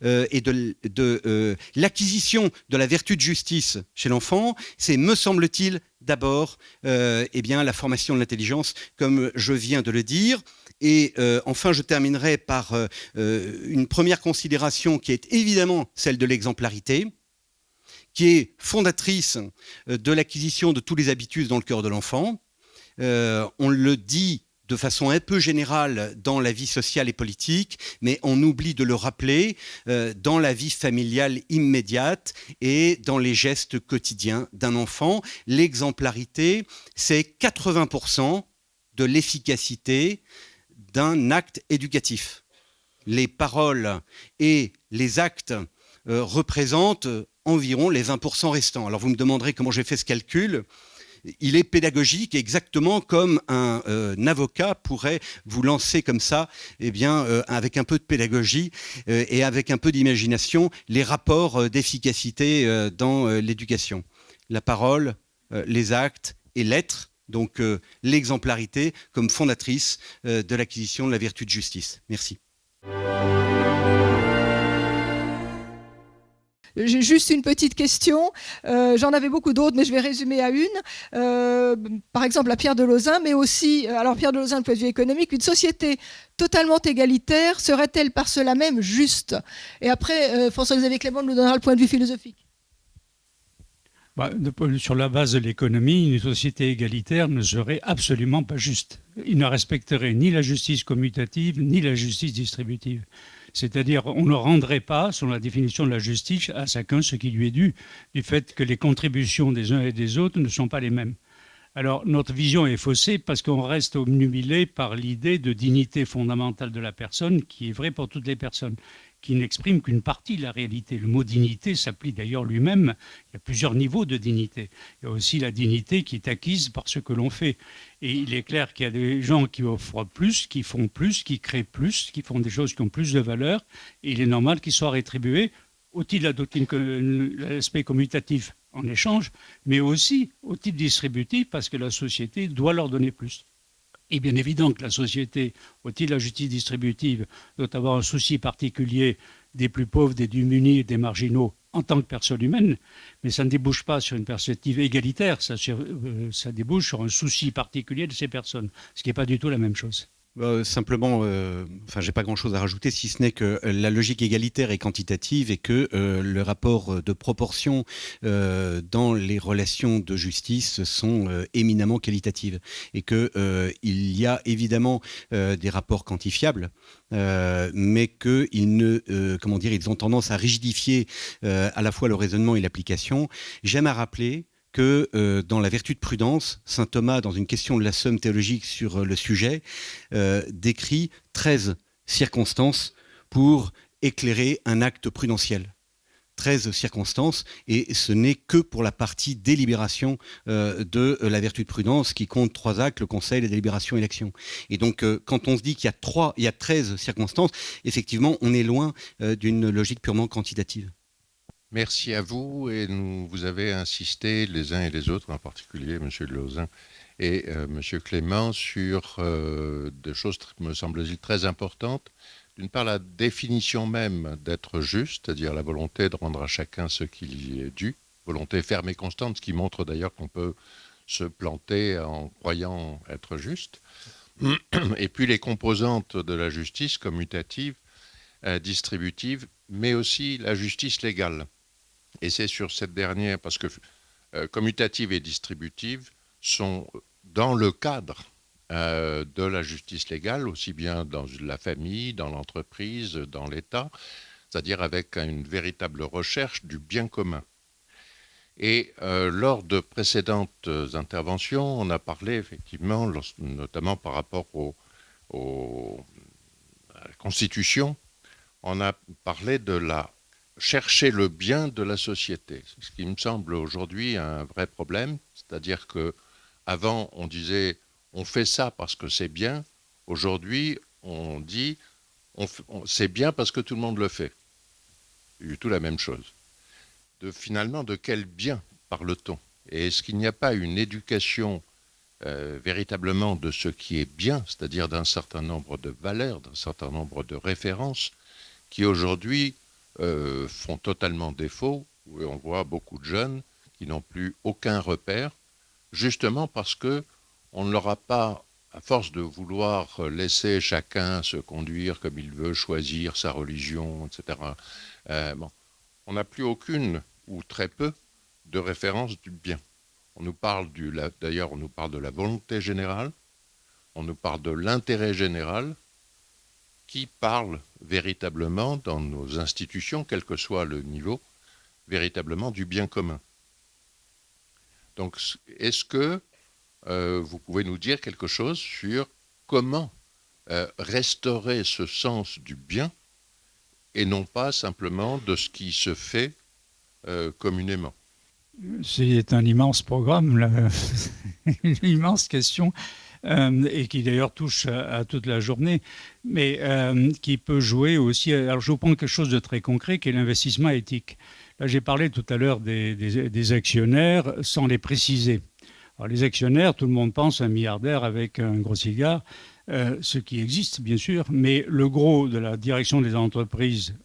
et de l'acquisition de la vertu de justice chez l'enfant, c'est, me semble-t-il, d'abord la formation de l'intelligence, comme je viens de le dire. Et enfin, je terminerai par une première considération qui est évidemment celle de l'exemplarité, qui est fondatrice de l'acquisition de tous les habitus dans le cœur de l'enfant. On le dit de façon un peu générale dans la vie sociale et politique, mais on oublie de le rappeler dans la vie familiale immédiate et dans les gestes quotidiens d'un enfant. L'exemplarité, c'est 80% de l'efficacité d'un acte éducatif. Les paroles et les actes représentent environ les 20% restants. Alors vous me demanderez comment j'ai fait ce calcul. Il est pédagogique, exactement comme un avocat pourrait vous lancer comme ça, avec un peu de pédagogie et avec un peu d'imagination, les rapports d'efficacité dans l'éducation. La parole, les actes et l'être, donc l'exemplarité comme fondatrice de l'acquisition de la vertu de justice. Merci. J'ai juste une petite question. J'en avais beaucoup d'autres, mais je vais résumer à une. Par exemple, à Pierre de Lauzun, mais aussi, alors Pierre de Lauzun, du point de vue économique, une société totalement égalitaire serait-elle par cela même juste? Et après, François-Xavier Clément nous donnera le point de vue philosophique. Sur la base de l'économie, une société égalitaire ne serait absolument pas juste. Il ne respecterait ni la justice commutative, ni la justice distributive. C'est-à-dire, on ne rendrait pas, selon la définition de la justice, à chacun ce qui lui est dû, du fait que les contributions des uns et des autres ne sont pas les mêmes. Alors, notre vision est faussée parce qu'on reste obnubilé par l'idée de dignité fondamentale de la personne, qui est vraie pour toutes les personnes, qui n'exprime qu'une partie de la réalité. Le mot dignité s'applique d'ailleurs lui-même. Il y a plusieurs niveaux de dignité. Il y a aussi la dignité qui est acquise par ce que l'on fait. Et il est clair qu'il y a des gens qui offrent plus, qui font plus, qui créent plus, qui font des choses qui ont plus de valeur. Et il est normal qu'ils soient rétribués au titre de l'aspect commutatif en échange, mais aussi au titre distributif parce que la société doit leur donner plus. Et bien évident que la société, au titre de la justice distributive, doit avoir un souci particulier des plus pauvres, des démunis, des marginaux en tant que personne humaine, mais ça ne débouche pas sur une perspective égalitaire, ça débouche sur un souci particulier de ces personnes, ce qui n'est pas du tout la même chose. Simplement, j'ai pas grand-chose à rajouter, si ce n'est que la logique égalitaire est quantitative et que le rapport de proportion dans les relations de justice sont éminemment qualitatives et que il y a évidemment des rapports quantifiables, mais qu'ils ils ont tendance à rigidifier à la fois le raisonnement et l'application. J'aime à rappeler que dans la vertu de prudence, saint Thomas, dans une question de la somme théologique sur le sujet, décrit 13 circonstances pour éclairer un acte prudentiel. 13 circonstances, et ce n'est que pour la partie délibération de la vertu de prudence qui compte 3 actes, le conseil, la délibération et l'action. Et donc, quand on se dit qu'il y a 13 circonstances, effectivement, on est loin d'une logique purement quantitative. Merci à vous, et vous avez insisté les uns et les autres, en particulier M. de Lauzun et M. Clément, sur des choses, me semble-t-il, très importantes. D'une part, la définition même d'être juste, c'est-à-dire la volonté de rendre à chacun ce qui lui est dû, volonté ferme et constante, ce qui montre d'ailleurs qu'on peut se planter en croyant être juste. Et puis les composantes de la justice commutative, distributive, mais aussi la justice légale. Et c'est sur cette dernière, parce que commutative et distributive sont dans le cadre de la justice légale, aussi bien dans la famille, dans l'entreprise, dans l'État, c'est-à-dire avec une véritable recherche du bien commun. Et lors de précédentes interventions, on a parlé effectivement, notamment par rapport à la Constitution, on a parlé de chercher le bien de la société, ce qui me semble aujourd'hui un vrai problème, c'est-à-dire qu'avant on disait on fait ça parce que c'est bien, aujourd'hui on dit c'est bien parce que tout le monde le fait. Du tout la même chose. Finalement, de quel bien parle-t-on? Et est-ce qu'il n'y a pas une éducation véritablement de ce qui est bien, c'est-à-dire d'un certain nombre de valeurs, d'un certain nombre de références, qui aujourd'hui font totalement défaut, où on voit beaucoup de jeunes qui n'ont plus aucun repère, justement parce que on ne leur a pas, à force de vouloir laisser chacun se conduire comme il veut, choisir sa religion, etc., on n'a plus aucune, ou très peu, de référence du bien. On nous parle d'ailleurs, on nous parle de la volonté générale, on nous parle de l'intérêt général, qui parle véritablement dans nos institutions, quel que soit le niveau, véritablement du bien commun. Donc, est-ce que vous pouvez nous dire quelque chose sur comment restaurer ce sens du bien et non pas simplement de ce qui se fait communément? C'est un immense programme, là. Une immense question, et qui d'ailleurs touche à toute la journée, mais qui peut jouer aussi. Alors je vous prends quelque chose de très concret, qui est l'investissement éthique. Là, j'ai parlé tout à l'heure des actionnaires sans les préciser. Alors, les actionnaires, tout le monde pense à un milliardaire avec un gros cigare, ce qui existe bien sûr, mais le gros de la direction des entreprises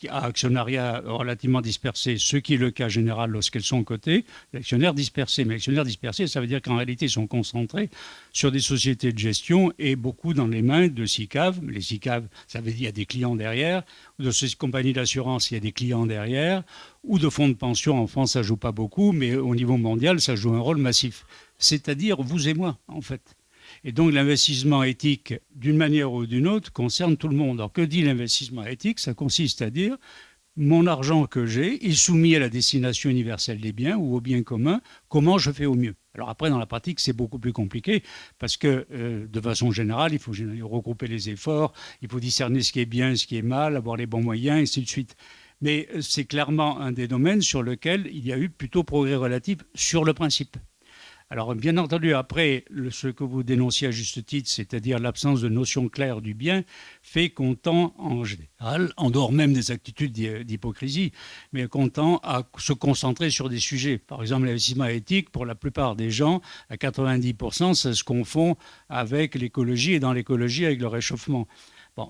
à actionnariat relativement dispersé, ce qui est le cas général lorsqu'elles sont cotées, l'actionnaire dispersé. Mais l'actionnaire dispersé, ça veut dire qu'en réalité, ils sont concentrés sur des sociétés de gestion et beaucoup dans les mains de SICAV. Les SICAV, ça veut dire qu'il y a des clients derrière, ou de ces compagnies d'assurance, il y a des clients derrière, ou de fonds de pension. En France, ça ne joue pas beaucoup, mais au niveau mondial, ça joue un rôle massif. C'est-à-dire vous et moi, en fait. Et donc l'investissement éthique, d'une manière ou d'une autre, concerne tout le monde. Alors que dit l'investissement éthique? Ça consiste à dire, mon argent que j'ai est soumis à la destination universelle des biens ou au bien commun, comment je fais au mieux? Alors après, dans la pratique, c'est beaucoup plus compliqué parce que, de façon générale, il faut regrouper les efforts, il faut discerner ce qui est bien, ce qui est mal, avoir les bons moyens, et ainsi de suite. Mais c'est clairement un des domaines sur lequel il y a eu plutôt progrès relatif sur le principe. Alors, bien entendu, après, ce que vous dénonciez à juste titre, c'est-à-dire l'absence de notion claire du bien, fait qu'on tend, en général, en dehors même des attitudes d'hypocrisie, mais qu'on tend à se concentrer sur des sujets. Par exemple, l'investissement éthique, pour la plupart des gens, à 90%, ça se confond avec l'écologie et dans l'écologie avec le réchauffement. Bon,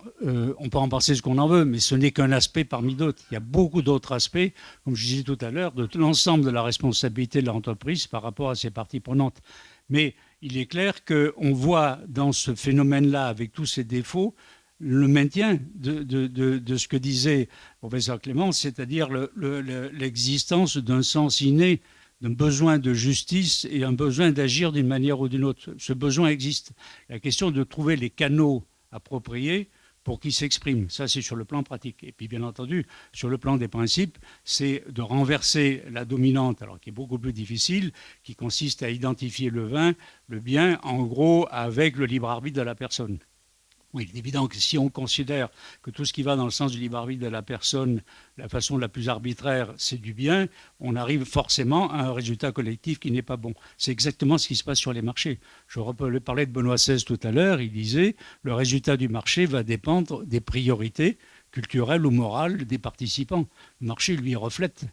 on peut en penser ce qu'on en veut, mais ce n'est qu'un aspect parmi d'autres. Il y a beaucoup d'autres aspects, comme je disais tout à l'heure, de l'ensemble de la responsabilité de l'entreprise par rapport à ses parties prenantes. Mais il est clair qu'on voit dans ce phénomène-là, avec tous ses défauts, le maintien de ce que disait le professeur Clément, c'est-à-dire l'existence d'un sens inné, d'un besoin de justice et un besoin d'agir d'une manière ou d'une autre. Ce besoin existe. La question de trouver les canaux appropriés pour qu'ils s'expriment. Ça, c'est sur le plan pratique. Et puis, bien entendu, sur le plan des principes, c'est de renverser la dominante, alors qui est beaucoup plus difficile, qui consiste à identifier le bien, en gros, avec le libre arbitre de la personne. Oui, il est évident que si on considère que tout ce qui va dans le sens du libre arbitre de la personne, la façon la plus arbitraire, c'est du bien, on arrive forcément à un résultat collectif qui n'est pas bon. C'est exactement ce qui se passe sur les marchés. Je parlais de Benoît XVI tout à l'heure, il disait « le résultat du marché va dépendre des priorités culturelles ou morales des participants ». Le marché lui reflète.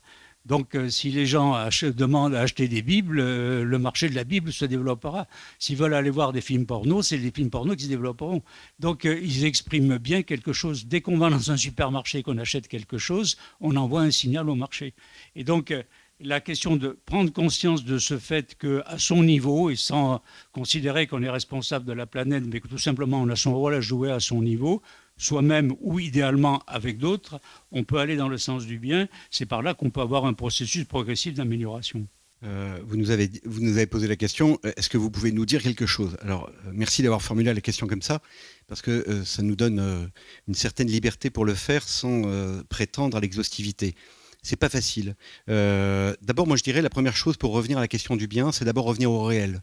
Donc, si les gens demandent à acheter des Bibles, le marché de la Bible se développera. S'ils veulent aller voir des films porno, c'est les films porno qui se développeront. Donc, ils expriment bien quelque chose. Dès qu'on va dans un supermarché et qu'on achète quelque chose, on envoie un signal au marché. Et donc, la question de prendre conscience de ce fait qu'à son niveau, et sans considérer qu'on est responsable de la planète, mais que tout simplement on a son rôle à jouer à son niveau, soi-même ou idéalement avec d'autres, on peut aller dans le sens du bien. C'est par là qu'on peut avoir un processus progressif d'amélioration. Vous nous avez posé la question, est-ce que vous pouvez nous dire quelque chose? Alors, merci d'avoir formulé la question comme ça, parce que ça nous donne une certaine liberté pour le faire sans prétendre à l'exhaustivité. C'est pas facile. D'abord, moi je dirais la première chose pour revenir à la question du bien, c'est d'abord revenir au réel.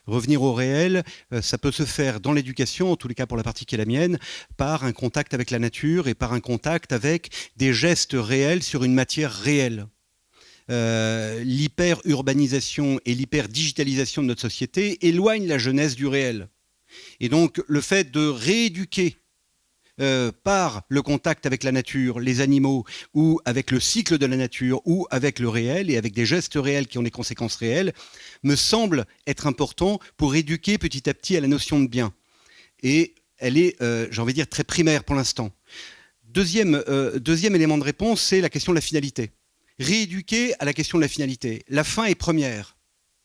Revenir au réel, ça peut se faire dans l'éducation, en tous les cas pour la partie qui est la mienne, par un contact avec la nature et par un contact avec des gestes réels sur une matière réelle. L'hyper-urbanisation et l'hyper-digitalisation de notre société éloignent la jeunesse du réel. Et donc le fait de rééduquer par le contact avec la nature, les animaux, ou avec le cycle de la nature, ou avec le réel, et avec des gestes réels qui ont des conséquences réelles, me semble être important pour éduquer petit à petit à la notion de bien. Et elle est, j'ai envie de dire, très primaire pour l'instant. Deuxième élément de réponse, c'est la question de la finalité. Rééduquer à la question de la finalité. La fin est première.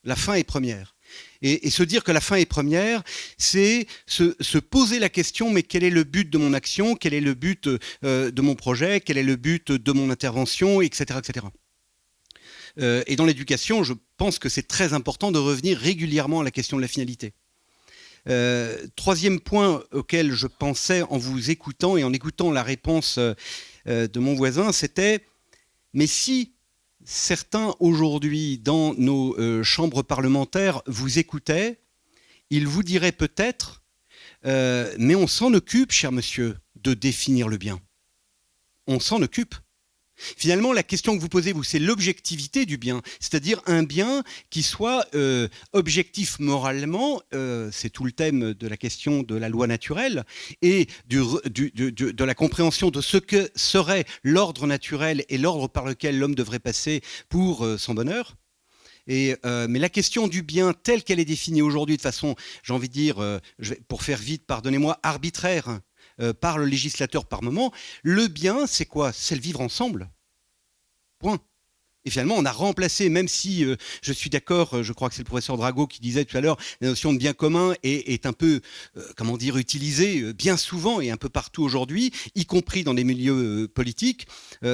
La fin est première. Et se dire que la fin est première, c'est se poser la question, mais quel est le but de mon action, quel est le but de mon projet, quel est le but de mon intervention, etc. etc. Et dans l'éducation, je pense que c'est très important de revenir régulièrement à la question de la finalité. Troisième point auquel je pensais en vous écoutant et en écoutant la réponse de mon voisin, c'était mais si certains aujourd'hui dans nos chambres parlementaires vous écoutaient, ils vous diraient peut-être mais on s'en occupe, cher monsieur, de définir le bien. On s'en occupe. Finalement, la question que vous posez, vous, c'est l'objectivité du bien, c'est-à-dire un bien qui soit objectif moralement, c'est tout le thème de la question de la loi naturelle, et de la compréhension de ce que serait l'ordre naturel et l'ordre par lequel l'homme devrait passer pour son bonheur. Mais la question du bien telle qu'elle est définie aujourd'hui de façon, j'ai envie de dire, pour faire vite, pardonnez-moi, arbitraire, par le législateur par moment, le bien, c'est quoi? C'est le vivre ensemble. Point. Et finalement, on a remplacé, même si je suis d'accord, je crois que c'est le professeur Drago qui disait tout à l'heure, la notion de bien commun est un peu, comment dire, utilisée bien souvent et un peu partout aujourd'hui, y compris dans les milieux politiques,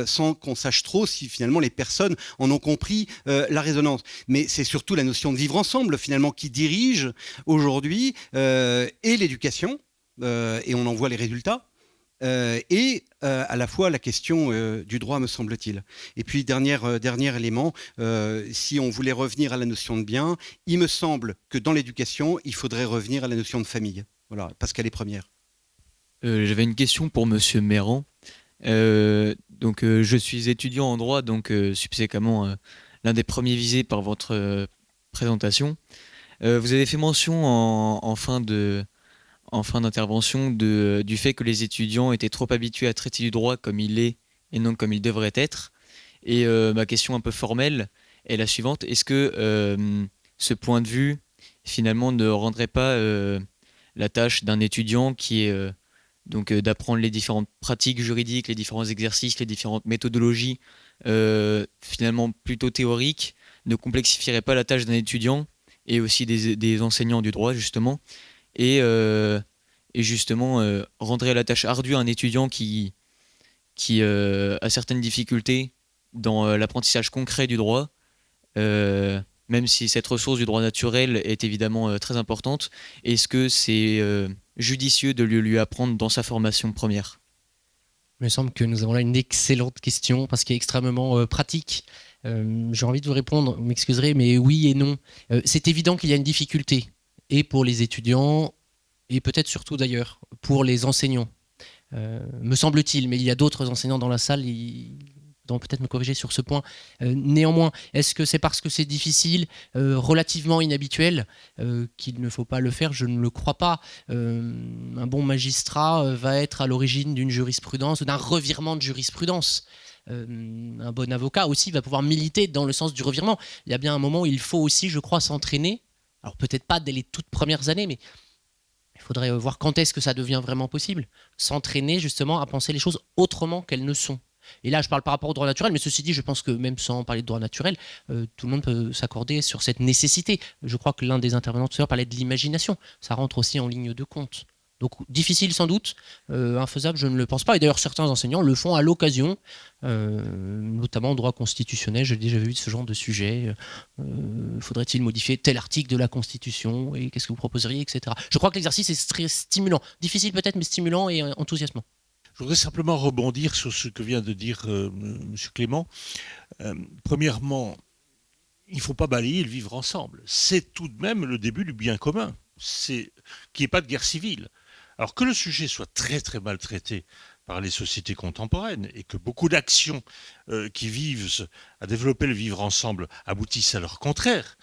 sans qu'on sache trop si finalement les personnes en ont compris la résonance. Mais c'est surtout la notion de vivre ensemble, finalement, qui dirige aujourd'hui et l'éducation, et on en voit les résultats, et à la fois la question du droit, me semble-t-il. Et puis, dernier élément, si on voulait revenir à la notion de bien, il me semble que dans l'éducation, il faudrait revenir à la notion de famille, voilà, parce qu'elle est première. J'avais une question pour Monsieur Méran. Je suis étudiant en droit, donc subséquemment l'un des premiers visés par votre présentation. Vous avez fait mention en fin d'intervention du fait que les étudiants étaient trop habitués à traiter du droit comme il est et non comme il devrait être. Et ma question un peu formelle est la suivante. Est-ce que ce point de vue, finalement, ne rendrait pas la tâche d'un étudiant qui est d'apprendre les différentes pratiques juridiques, les différents exercices, les différentes méthodologies, finalement plutôt théoriques, ne complexifierait pas la tâche d'un étudiant et aussi des enseignants du droit, justement, et justement rendrait la tâche ardue à un étudiant qui a certaines difficultés dans l'apprentissage concret du droit, même si cette ressource du droit naturel est évidemment très importante. Est-ce que c'est judicieux de lui apprendre dans sa formation première? Il me semble que nous avons là une excellente question parce qu'elle est extrêmement pratique. J'ai envie de vous répondre, vous m'excuserez, mais oui et non. C'est évident qu'il y a une difficulté, et pour les étudiants, et peut-être surtout d'ailleurs pour les enseignants, me semble-t-il, mais il y a d'autres enseignants dans la salle, ils vont peut-être me corriger sur ce point. Néanmoins, est-ce que c'est parce que c'est difficile, relativement inhabituel, qu'il ne faut pas le faire? Je ne le crois pas. Un bon magistrat va être à l'origine d'une jurisprudence, d'un revirement de jurisprudence. Un bon avocat aussi va pouvoir militer dans le sens du revirement. Il y a bien un moment où il faut aussi, je crois, s'entraîner. Alors peut-être pas dès les toutes premières années, mais il faudrait voir quand est-ce que ça devient vraiment possible. S'entraîner justement à penser les choses autrement qu'elles ne sont. Et là, je parle par rapport au droit naturel, mais ceci dit, je pense que même sans parler de droit naturel, tout le monde peut s'accorder sur cette nécessité. Je crois que l'un des intervenants tout à l'heure parlait de l'imagination. Ça rentre aussi en ligne de compte. Donc difficile sans doute, infaisable, je ne le pense pas. Et d'ailleurs, certains enseignants le font à l'occasion, notamment en droit constitutionnel. J'ai déjà vu ce genre de sujet. Faudrait-il modifier tel article de la Constitution? Et qu'est-ce que vous proposeriez, etc. Je crois que l'exercice est très stimulant. Difficile peut-être, mais stimulant et enthousiasmant. Je voudrais simplement rebondir sur ce que vient de dire M. Clément. Premièrement, il ne faut pas balayer le vivre ensemble. C'est tout de même le début du bien commun, qu'il n'y ait pas de guerre civile. Alors que le sujet soit très très mal traité par les sociétés contemporaines et que beaucoup d'actions qui visent à développer le vivre ensemble aboutissent à leur contraire,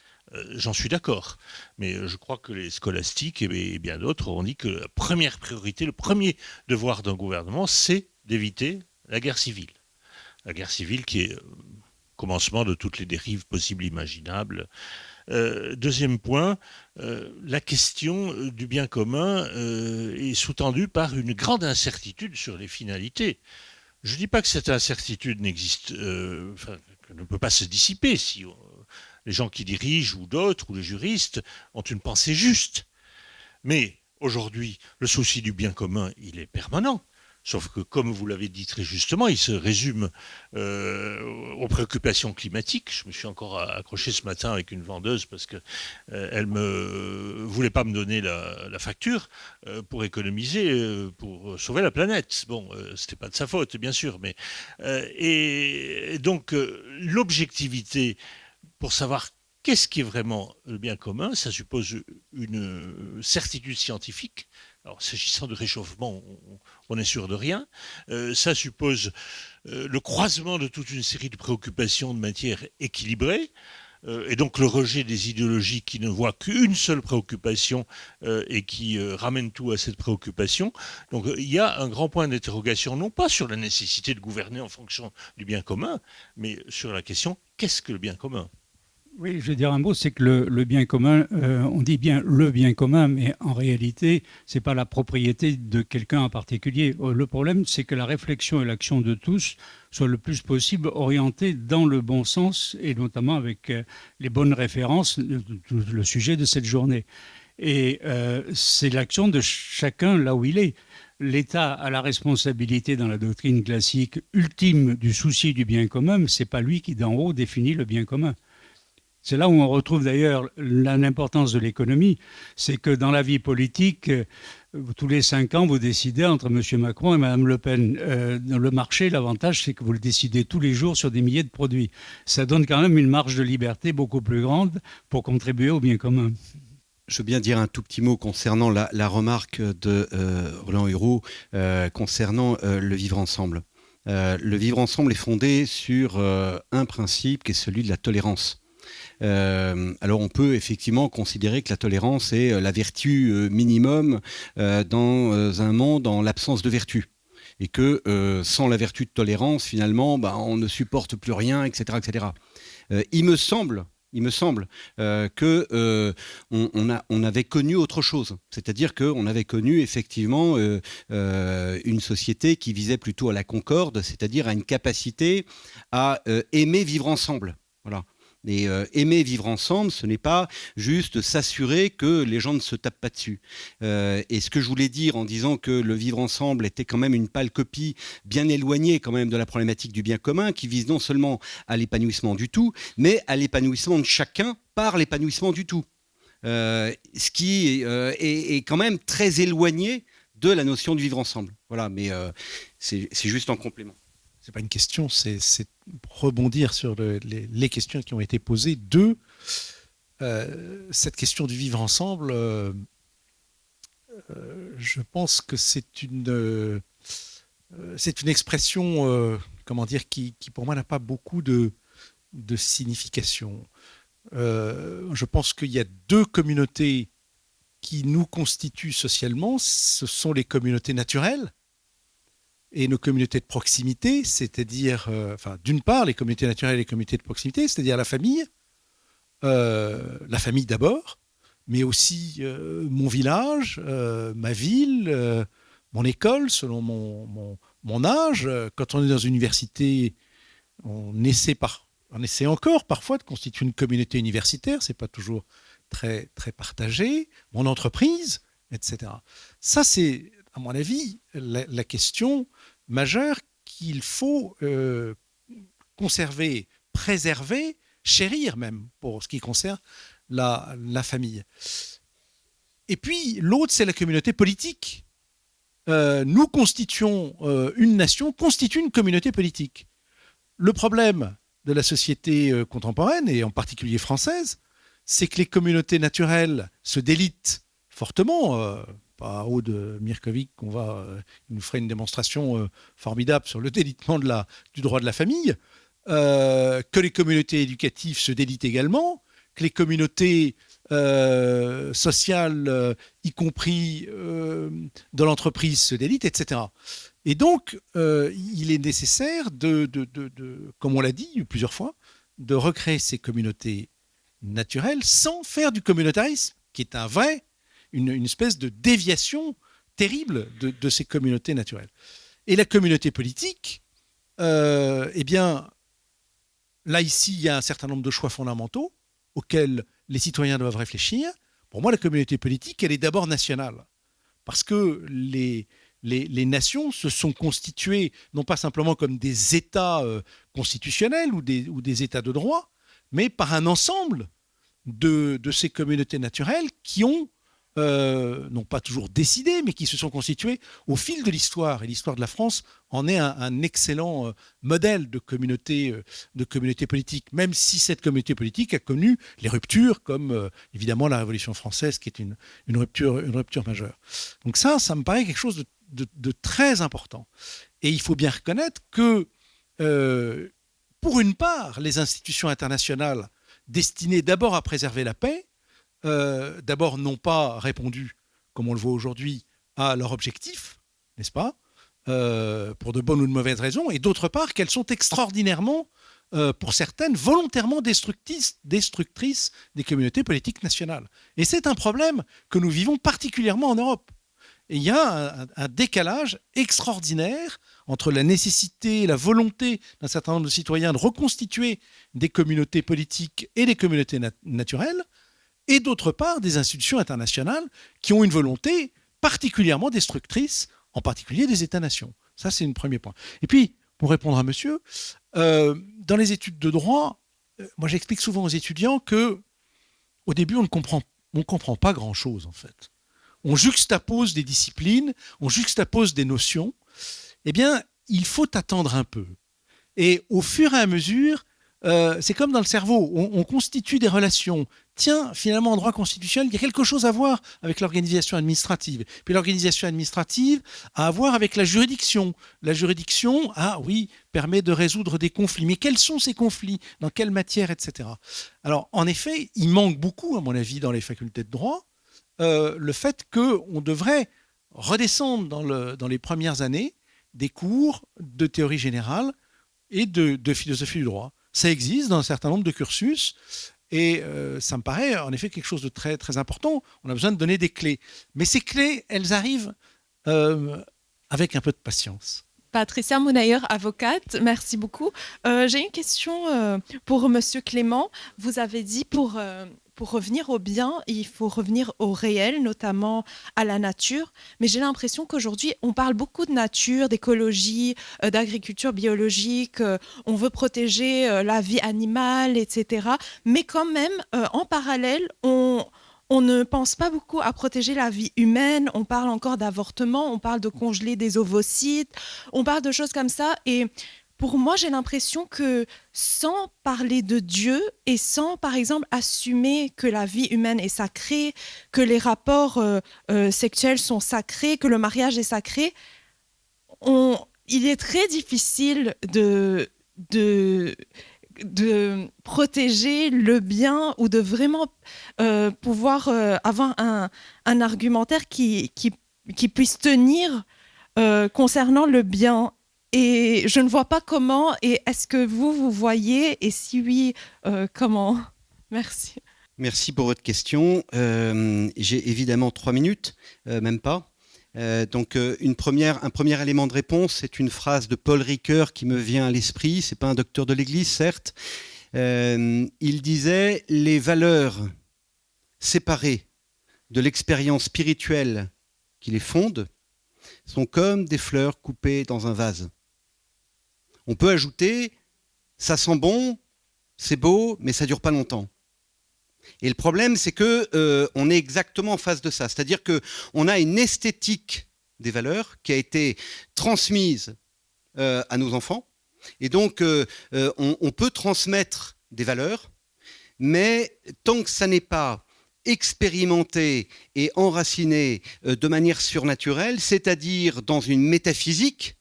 J'en suis d'accord. Mais je crois que les scolastiques et bien d'autres ont dit que la première priorité, le premier devoir d'un gouvernement, c'est d'éviter la guerre civile. La guerre civile qui est commencement de toutes les dérives possibles et imaginables. Deuxième point, la question du bien commun est sous-tendue par une grande incertitude sur les finalités. Je ne dis pas que cette incertitude n'existe, ne peut pas se dissiper si les gens qui dirigent ou d'autres ou les juristes ont une pensée juste. Mais aujourd'hui, le souci du bien commun, il est permanent. Sauf que, comme vous l'avez dit très justement, il se résume aux préoccupations climatiques. Je me suis encore accroché ce matin avec une vendeuse parce qu'elle ne voulait pas me donner la facture pour économiser, pour sauver la planète. Bon, c'était pas de sa faute, bien sûr. Mais, et donc, l'objectivité pour savoir qu'est-ce qui est vraiment le bien commun, ça suppose une certitude scientifique. Alors, s'agissant de réchauffement, on n'est sûr de rien. Ça suppose le croisement de toute une série de préoccupations de matière équilibrée, et donc le rejet des idéologies qui ne voient qu'une seule préoccupation et qui ramènent tout à cette préoccupation. Donc il y a un grand point d'interrogation, non pas sur la nécessité de gouverner en fonction du bien commun, mais sur la question, qu'est-ce que le bien commun ? Oui, je vais dire un mot, c'est que le bien commun, on dit bien le bien commun, mais en réalité, ce n'est pas la propriété de quelqu'un en particulier. Le problème, c'est que la réflexion et l'action de tous soient le plus possible orientées dans le bon sens, et notamment avec les bonnes références, le sujet de cette journée. Et c'est l'action de chacun là où il est. L'État a la responsabilité dans la doctrine classique ultime du souci du bien commun, mais ce n'est pas lui qui d'en haut définit le bien commun. C'est là où on retrouve d'ailleurs l'importance de l'économie. C'est que dans la vie politique, tous les 5 ans, vous décidez entre M. Macron et Mme Le Pen. Dans le marché, l'avantage, c'est que vous le décidez tous les jours sur des milliers de produits. Ça donne quand même une marge de liberté beaucoup plus grande pour contribuer au bien commun. Je veux bien dire un tout petit mot concernant la remarque de Roland Hureau concernant le vivre ensemble. Le vivre ensemble est fondé sur un principe qui est celui de la tolérance. Alors on peut effectivement considérer que la tolérance est la vertu minimum dans un monde en l'absence de vertu. Et que sans la vertu de tolérance, finalement, on ne supporte plus rien, etc. etc. Il me semble qu'on avait connu autre chose. C'est-à-dire qu'on avait connu effectivement une société qui visait plutôt à la concorde, c'est-à-dire à une capacité à aimer vivre ensemble. Voilà. Et aimer vivre ensemble, ce n'est pas juste s'assurer que les gens ne se tapent pas dessus. Et ce que je voulais dire en disant que le vivre ensemble était quand même une pâle copie bien éloignée quand même de la problématique du bien commun, qui vise non seulement à l'épanouissement du tout, mais à l'épanouissement de chacun par l'épanouissement du tout. Ce qui est quand même très éloigné de la notion de vivre ensemble. Voilà, mais c'est juste en complément. C'est pas une question, c'est rebondir sur les questions qui ont été posées. Cette question du vivre ensemble, je pense que c'est une expression, qui pour moi n'a pas beaucoup de signification. Je pense qu'il y a 2 communautés qui nous constituent socialement. Ce sont les communautés naturelles et nos communautés de proximité, c'est-à-dire, d'une part, les communautés naturelles et les communautés de proximité, c'est-à-dire la famille d'abord, mais aussi mon village, ma ville, mon école, selon mon âge. Quand on est dans une université, on essaie encore parfois de constituer une communauté universitaire, c'est pas toujours très, très partagé, mon entreprise, etc. Ça, c'est, à mon avis, la question majeure qu'il faut conserver, préserver, chérir même, pour ce qui concerne la famille. Et puis, l'autre, c'est la communauté politique. Nous constituons, une nation constitue une communauté politique. Le problème de la société contemporaine, et en particulier française, c'est que les communautés naturelles se délitent fortement. Pas Aude Mirkovic, il nous ferait une démonstration formidable sur le délitement du droit de la famille, que les communautés éducatives se délitent également, que les communautés sociales, y compris dans l'entreprise, se délitent, etc. Et donc, il est nécessaire comme on l'a dit plusieurs fois, de recréer ces communautés naturelles sans faire du communautarisme, qui est une espèce de déviation terrible de ces communautés naturelles. Et la communauté politique, eh bien, là, ici, il y a un certain nombre de choix fondamentaux auxquels les citoyens doivent réfléchir. Pour moi, la communauté politique, elle est d'abord nationale. Parce que les nations se sont constituées, non pas simplement comme des États constitutionnels ou des États de droit, mais par un ensemble de ces communautés naturelles qui ont, non pas toujours décidé, mais qui se sont constituées au fil de l'histoire. Et l'histoire de la France en est un excellent modèle de communauté politique, même si cette communauté politique a connu les ruptures, comme évidemment la Révolution française, qui est une rupture majeure. Donc ça me paraît quelque chose de très important. Et il faut bien reconnaître que, pour une part, les institutions internationales destinées d'abord à préserver la paix, d'abord n'ont pas répondu, comme on le voit aujourd'hui, à leur objectif, n'est-ce pas, pour de bonnes ou de mauvaises raisons, et d'autre part qu'elles sont extraordinairement, pour certaines, volontairement destructrices des communautés politiques nationales. Et c'est un problème que nous vivons particulièrement en Europe. Et il y a un décalage extraordinaire entre la nécessité, la volonté d'un certain nombre de citoyens de reconstituer des communautés politiques et des communautés naturelles, et d'autre part des institutions internationales qui ont une volonté particulièrement destructrice, en particulier des États-nations. Ça, c'est un premier point. Et puis, pour répondre à monsieur, dans les études de droit, moi j'explique souvent aux étudiants que au début, on ne comprend pas grand-chose, en fait. On juxtapose des disciplines, on juxtapose des notions. Eh bien, il faut attendre un peu. Et au fur et à mesure, c'est comme dans le cerveau, on constitue des relations. Tiens, finalement, en droit constitutionnel, il y a quelque chose à voir avec l'organisation administrative. Puis l'organisation administrative a à voir avec la juridiction. La juridiction, permet de résoudre des conflits. Mais quels sont ces conflits? Dans quelle matière, etc. Alors, en effet, il manque beaucoup, à mon avis, dans les facultés de droit, le fait qu'on devrait redescendre dans les premières années des cours de théorie générale et de philosophie du droit. Ça existe dans un certain nombre de cursus et ça me paraît en effet quelque chose de très, très important. On a besoin de donner des clés. Mais ces clés, elles arrivent avec un peu de patience. Patricia Mounayer, avocate, merci beaucoup. J'ai une question pour Monsieur Clément. Vous avez dit pour revenir au bien, il faut revenir au réel, notamment à la nature. Mais j'ai l'impression qu'aujourd'hui, on parle beaucoup de nature, d'écologie, d'agriculture biologique. On veut protéger la vie animale, etc. Mais quand même, en parallèle, on ne pense pas beaucoup à protéger la vie humaine. On parle encore d'avortement, on parle de congeler des ovocytes, on parle de choses comme ça. Et pour moi, j'ai l'impression que sans parler de Dieu et sans, par exemple, assumer que la vie humaine est sacrée, que les rapports sexuels sont sacrés, que le mariage est sacré, il est très difficile de protéger le bien ou de vraiment pouvoir avoir un argumentaire qui puisse tenir concernant le bien. Et je ne vois pas comment, et est-ce que vous voyez, et si oui, comment? Merci. Merci pour votre question. J'ai évidemment 3 minutes, même pas. Donc un premier élément de réponse, c'est une phrase de Paul Ricoeur qui me vient à l'esprit. C'est pas un docteur de l'Église, certes. Il disait « Les valeurs séparées de l'expérience spirituelle qui les fonde sont comme des fleurs coupées dans un vase. » On peut ajouter « ça sent bon, c'est beau, mais ça ne dure pas longtemps ». Et le problème, c'est qu'on est exactement en face de ça. C'est-à-dire qu'on a une esthétique des valeurs qui a été transmise à nos enfants. Et donc, on peut transmettre des valeurs, mais tant que ça n'est pas expérimenté et enraciné de manière surnaturelle, c'est-à-dire dans une métaphysique,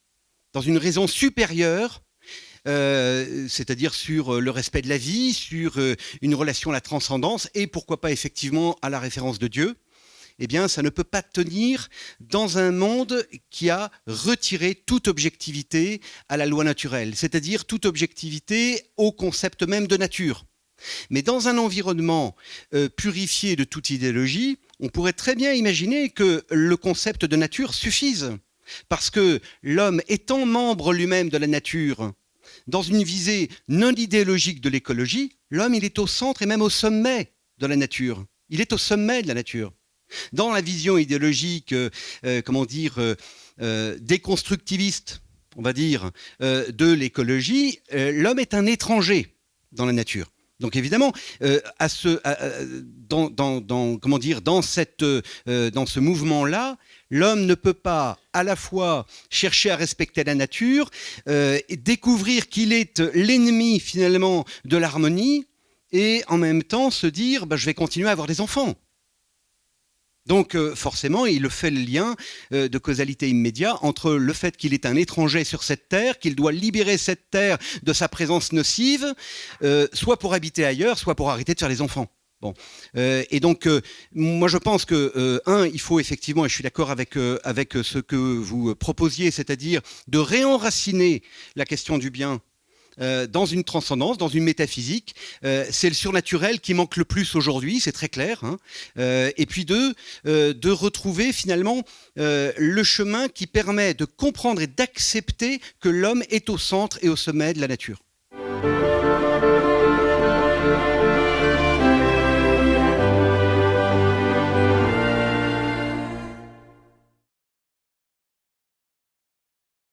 dans une raison supérieure, c'est-à-dire sur le respect de la vie, sur une relation à la transcendance, et pourquoi pas effectivement à la référence de Dieu, eh bien, ça ne peut pas tenir dans un monde qui a retiré toute objectivité à la loi naturelle, c'est-à-dire toute objectivité au concept même de nature. Mais dans un environnement purifié de toute idéologie, on pourrait très bien imaginer que le concept de nature suffise, parce que l'homme étant membre lui-même de la nature, dans une visée non idéologique de l'écologie, l'homme il est au centre et même au sommet de la nature. Il est au sommet de la nature. Dans la vision idéologique, déconstructiviste, on va dire, de l'écologie, l'homme est un étranger dans la nature. Donc évidemment, dans ce mouvement-là, l'homme ne peut pas à la fois chercher à respecter la nature, et découvrir qu'il est l'ennemi finalement de l'harmonie, et en même temps se dire je vais continuer à avoir des enfants. Donc forcément, il fait le lien de causalité immédiat entre le fait qu'il est un étranger sur cette terre, qu'il doit libérer cette terre de sa présence nocive, soit pour habiter ailleurs, soit pour arrêter de faire les enfants. Bon. Et donc, moi je pense que, il faut effectivement, et je suis d'accord avec ce que vous proposiez, c'est-à-dire de réenraciner la question du bien dans une transcendance, dans une métaphysique. C'est le surnaturel qui manque le plus aujourd'hui, c'est très clair. Et puis de retrouver finalement le chemin qui permet de comprendre et d'accepter que l'homme est au centre et au sommet de la nature.